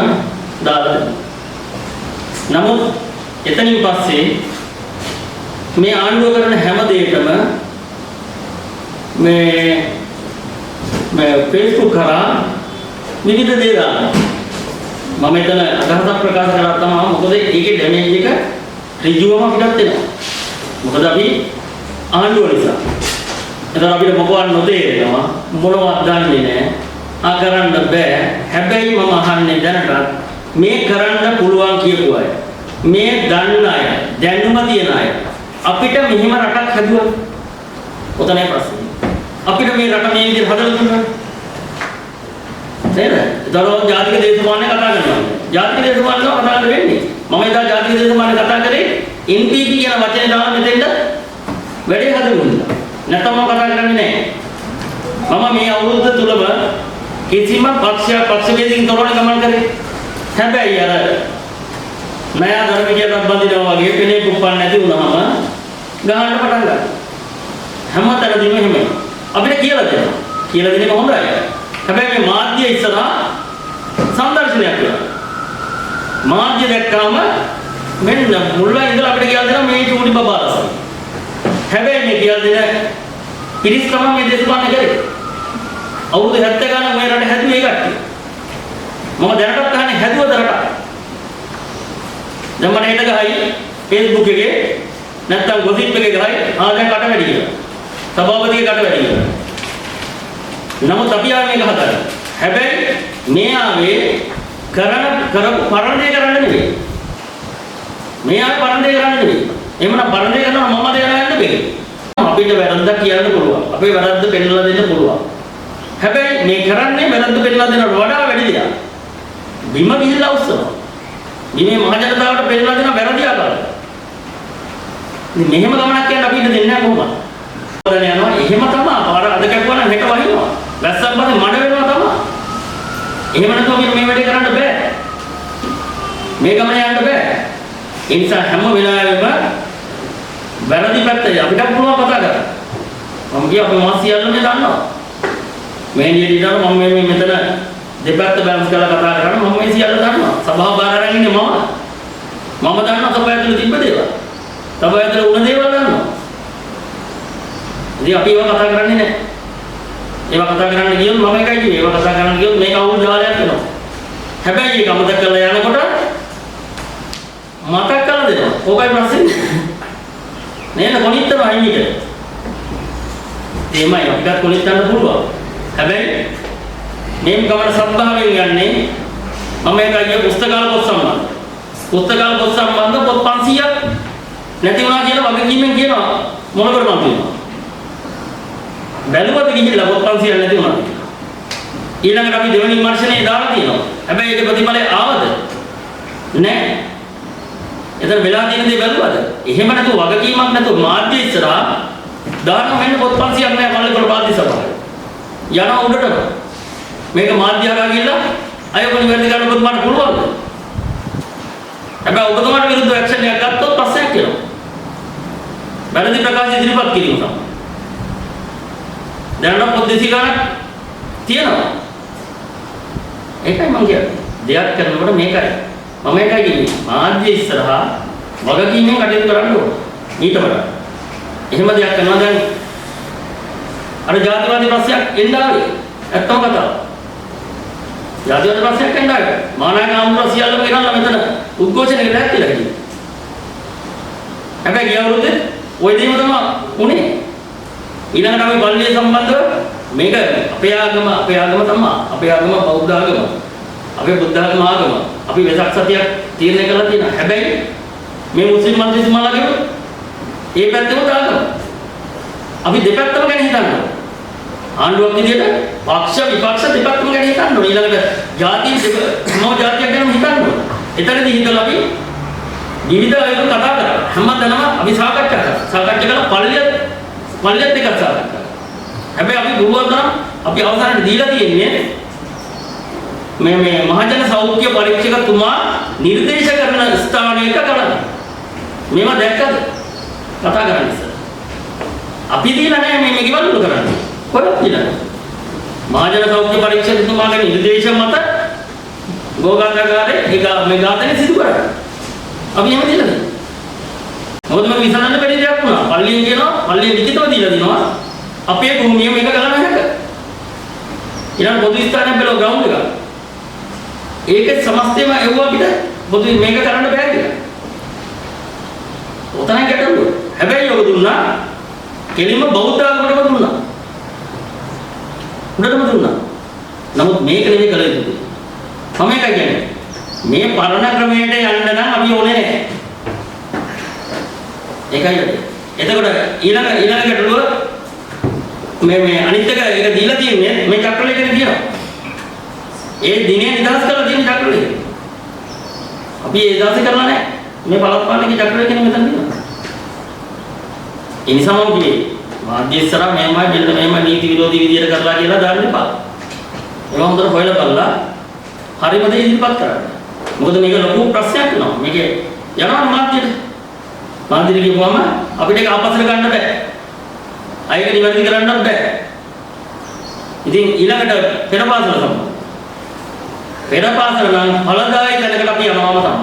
දාලා දෙනවා. නමුත් එතනින් පස්සේ මේ ආණ්ඩුව කරන හැම දෙයකම මේ Facebook කරා විවිධ දේ දානවා. මම එතන අදහසක් ප්‍රකාශ කරලා තමයි මොකද ඒකේ ඩැමේජ් එක ඍජුවම අපිටත් එනවා. මොකද අපි ආණ්ඩුව නිසා. එතන අපිට මොකවත් නොතේරෙනවා මොනවත් දන්නේ නැහැ. කරන්න බෑ. හැබැයි මම අහන්නේ දැනට මේ කරන්න පුළුවන් කියපු අය. මේ දන්න අය, දැනුම තියෙන අය අපිට මෙහිම රටක් හදුවා. ඔතනයි ප්‍රශ්නේ. අපිට මේ රට මේ විදිහට හදලා දුන්නා. නේද? දරෝ ජාතික දේශපාලනය කතා කරනවා. ජාතික දේශපාලනය කතා කරන්නේ. මම එදා ජාතික දේශපාලනය කතා කරේ NPP කියන වචනේ දාලා මෙතෙන්ද වැඩේ හදමුන්නා. නැත්නම් මම කතා කරන්නේ නැහැ. මම මේ අවුරුද්ද තුලම කිසිම පක්ෂ වේදිකින් තොරව ගමන් කරේ. හැබැයි අර නයා ධර්මිකයට බඳිනවා වගේ පෙනේ කුප්පන් නැති වුණාම ගහන්න පටන් ගන්නවා. හැමතැනදීම එහෙමයි. අපිට කියලා දෙනවා. කියලා දෙන්නේ හොඳයි. හැබැයි මේ මාධ්‍ය ඉස්සරහා සංදර්ශනයක් කරනවා. මාධ්‍ය දැක්කම මෙන්න මුල්ලා ඉඳලා අපිට කියලා දෙනවා මේ චූටි බබාලසයි. හැබැයි මේ කියලා දෙන පිරිස් තමයි මේ දේශපාලනය කරේ. අවුරුදු 70 ගණන් මේ රට හැදුවේ කට්ටිය. මම දැනටත් අහන්නේ හැදුවද රට? දැන් මට එන්න ගහයි Facebook එකේ නැත්තම් ගොසිප් එකේ ගහයි දැන් කට වැඩි කියලා. සභාපතිගේ කට වැඩි කියලා. නමුත් අපි ආවේ මේක හදන්න. හැබැයි මේ ආවේ කරපු පරණදේ කරන්න නෙවෙයි. මේ ආවේ පරණදේ කරන්න නෙවෙයි. එහෙමනම් පරණදේ කරනවා මම දෙනවා යන්න බෑ. අපිට වැරද්දක් කියන්න පුළුවන්. අපේ වැරද්ද පෙන්නලා දෙන්න පුළුවන්. හැබැයි මේ කරන්නේ වැරද්ද පෙන්නලා දෙනවට වඩා වැඩි දෙයක්. බිම ගිහිල්ලා උස්සනවා. මේ මහ ජනතාවට පෙන්නලා දෙන වැරදි ආකාරය. ඉතින් මෙහෙම ගමනක් යන්න අපිට දෙන්නේ නැහැ කොහොමද? යනවා එහෙම තමයි. පාර අද කැපුවා නම් හෙට වහිනවා. වැස්සක් පස්සේ මඩ වෙනවා තමයි. එහෙම නැතුව අපිට මේ වැඩේ කරන්න බෑ. මේ ගමන යන්න බෑ. ඒ නිසා හැම වෙලාවෙම වැරදි පැත්ත අපිට පුළුවන් කතා කරන්න. මම කිය අපේ මාස් සියල්ලම දන්නවා. මේ නියලිටන මම මේ මෙතන දෙපැත්ත බැලන්ස් කරලා කතා කරනවා. මම මේ සියල්ල දන්නවා. සභාව බාර අරන් ඉන්නේ මම. මම දන්නවා සභාව ඇතුළේ තිබ්බ දේවල්. සභාව ඇතුළේ වුණ දේවල් දන්නවා. ඉතින් අපි ඒවා කතා කරන්නේ නැහැ. ඒවා කතා කරන්න ගියොත් මම එකයි කිව්වේ. ඒවා කතා කරන්න ගියොත් මේක අවුල් ජාලයක් වෙනවා. හැබැයි ඒක අමතක කරලා යනකොට මතක් කරලා දෙනවා. ඕකයි ප්‍රශ්නේ. නේද කොනිටම අයිනිට. එමය අපිට කොනිටන්න පුළුවන්. හැබැයි මේ ගමන සත්භාවයෙන් යන්නේ මම එකයි පුස්තකාල පොත් සම්බන්ධ. පුස්තකාල පොත් සම්බන්ධ පොත් 500ක් නැති වුණා කියලා වගකීමෙන් කියනවා මොනකට මම කියනවා. බැලුවද ගිහිල්ලා පොත් 500ක් නැති වුණා. ඊළඟට අපි දෙවෙනි විමර්ශනයේ දාලා තියෙනවා. හැබැයි ඒක ප්‍රතිඵලය ආවද? නැහැ. එතන වෙලා තියෙන දේ බැලුවද? එහෙම නැතුව වගකීමක් නැතුව මාධ්‍ය ඉස්සරහා දාන වෙන්න පොත් 500ක් නැහැ මල්ලේපොළ මාධ්‍ය සභාවේ. යනවා උඩටම. මේක මාධ්‍ය හරහා ගිහිල්ලා අයෝග නිවැරදි කරන්න ඔබතුමාට පුළුවන්ද? හැබැයි ඔබතුමාට විරුද්ධව ඇක්ෂන් එකක් ගත්තොත් ප්‍රශ්නයක් එනවා. වැරදි ප්‍රකාශ ඉදිරිපත් කිරීම තමයි. දැනට පොත් 200 ගණන් තියෙනවා. ඒකයි මම කියන්නේ. දෙයක් කරනකොට මේකයි. මම ඒකයි කියන්නේ. මාධ්‍ය ඉස්සරහා වගකීමෙන් කටයුතු කරන්න ඕන. ඊට වඩා. එහෙම දෙයක් කරනවා දැන් අර ජාතිවාදී ප්‍රශ්නයක් එන්න ආවේ. ඇත්තම කතාව. ජාතිවාදී ප්‍රශ්නයක් එන්න ආවේ. මානායක ආම්දුර සියල්ලම ගෙනල්ලා මෙතන උද්ඝෝෂණයකට ඇත්තලා හිටියේ. හැබැයි ගිය අවුරුද්දේ ওই දේම තමයි උනේ. ඊළඟට අපි පල්ලිය සම්බන්ධව මේක අපේ ආගම තමයි. අපේ ආගම බෞද්ධ ආගම. අපේ බුද්ධ ආගම. අපි වෙසක් සතියක් තීරණය කරලා තියෙනවා. හැබැයි මේ මුස්ලිම් මන්ත්‍රීතුමාලාගේ ඒ පැත්තම දාගමු. අපි දෙපැත්තම ගැන හිතන්න ඕනේ. ආණ්ඩුවක් විදියට පක්ෂ විපක්ෂ දෙපැත්තම ගැන හිතන්න ඕනේ. ඊළඟට ජාති මොන ජාතියක් ගැන හිතන්න ඕනේ. එතනදී හිතලා අපි විවිධ අයුරු කතා කරා. හැමදැනම අපි සාකච්ඡා කරා. සාකච්ඡා කරලා පල්ලියත් එක්ක සාකච්ඡා කරා. හැබැයි අපි ගුරුවරයා අපි අවසානයේ දීලා තියෙන්නේ මේ මහජන සෞඛ්‍ය පරීක්ෂකතුමා නිර්දේශ කරන ස්ථානයක කරන්න. මේවා දැක්කද? කතා කරන්නේ ඉස්සර. අපි දීලා නැහැ මේ ගෙවල්ලු කරන්නේ. කොහෙද දීලා? මහජන සෞඛ්‍ය පරීක්ෂකතුමාගේ නිර්දේශ මත ගෝගාන්තරකාරේ මේ ඝාතනය සිදු කරා. අපි එහෙම දීලාද? මොකද මම විසඳන්න බැරි දෙයක් වුණා. පල්ලියෙන් කියනවා පල්ලිය ලිඛිතව දීලා දිනවා. අපේ භූමිය මේක කරන්න හැක. ඊළඟ පොදු ස්ථානයක් බැලුව ග්‍රවුන්ඩ් එක. ඒකේ සමස්තයම එවුවා අපිට පොදු මේක කරන්න බෑ කියලා. ඔතන ගැටලුව. හැබැයි ඔබ දුන්නා කෙලින්ම බෞද්ධ ආගමකටම දුන්නා. උඩටම දුන්නා. නමුත් මේක නෙමෙයි කළ යුත්තේ. මම එකයි කියන්නේ. මේ පරණ ක්‍රමයට යන්න නම් අපි ඕනේ නැහැ. ඒකයි. එතකොට ඊළඟ ගැටලුව මේ අනිත් එක ඒක දීලා තියෙන්නේ මේ චක්‍රලේඛනේ කියනවා. ඒ දිනේ නිදහස් කරලා තියෙන චක්‍රලේඛනේ. අපි ඒ දාසේ කරලා නැහැ. මේ බලපෑමේ චක්‍රලේඛනේ මෙතන තියෙනවා. ඒ නිසාම කිව්වේ මාධ්‍ය ඉස්සරහා මෙහෙමයි නීති විරෝධී විදියට කරලා කියලා දාන්න එපා. ඒක හොඳට හොයලා බලලා හරිම දේ ඉදිරිපත් කරන්න. මොකද මේක ලොකු ප්‍රශ්නයක් වෙනවා. මේකේ යනවා මාධ්‍යට. මාධ්‍යට කියපුවම අපිට ඒක ආපස්සට ගන්න බෑ. අයක නිවැරදි කරන්නත් බෑ. ඉතින් ඊළඟට පෙරපාසල සම්බන්ධ. පෙරපාසල නම් ඵලදායි තැනකට අපි යනවාම තමයි.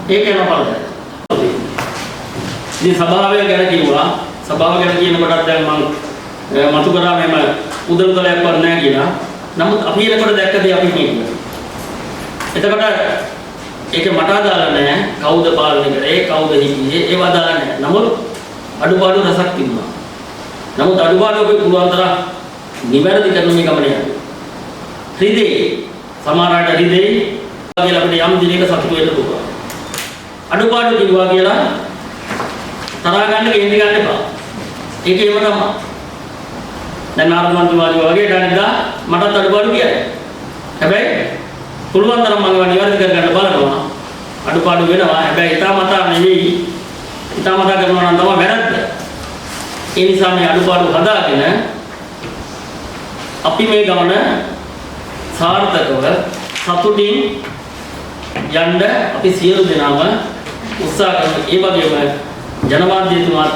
ඒක යනවා ඵලදායි. ඉතින් සභාවය ගැන කිව්වා. සභාව ගැන කියනකොටත් දැන් මම මතු කරා මෙහෙම උදළුතලයක්වත් නැහැ කියලා. නමුත් අපි එනකොට දැක්කදී අපි කියන්නේ. එතකොට ඒක මට අදාළ නැහැ. කවුද පාලනය කරේ? කවුද හිටියේ? ඒව අදාළ නැහැ. නමුත් අඩුපාඩු රසක් තිබුණා. නමුත් අඩුපාඩු අපි පුළුවන් තරම් නිවැරදි කරන මේ ගමනේ යන්නේ. හෘදේ සමහරවිට හෘදේ කියලා අපිට යම් දිනයක සතුට වෙන්න පුළුවන්. අඩුපාඩු කිව්වා කියලා තරහා ගන්න කේන්ති ගන්න එපා. ඒක එහෙම තමයි. දැන් නාරමන්තුමාගේ වගේ දැනගා මටත් අඩුපාඩු කියයි. හැබැයි පුළුවන් තරම් මම නිවැරදි කරගන්න බලනවා. අඩුපාඩු වෙනවා. හැබැයි හිතාමතා නෙවෙයි. හිතාමතා කරනවා නම් තමයි වැරද්ද. ඒ නිසා මේ අඩුපාඩු හදාගෙන අපි මේ ගමන සාර්ථකව සතුටින් යන්න අපි සියලු දෙනාම උත්සාහ කරමු. ඒ වගේම ජනමාධ්‍යතුමාත්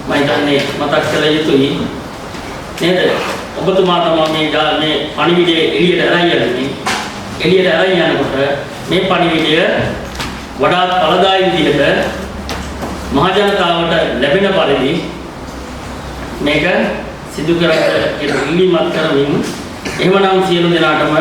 මම හිතන්නේ මතක් කළ යුතුයි නේද? ඔබතුමා තමයි මේ පණිවිඩය එළියට අරන් යන්නේ. එළියට අරන් යනකොට මේ පණිවිඩය වඩාත් ඵලදායී විදිහට මහ ජනතාවට ලැබෙන පරිදි මේක සිදු කරන්න ඉල්ලීමක් කරමින් එහෙමනම් සියලු දෙනාටම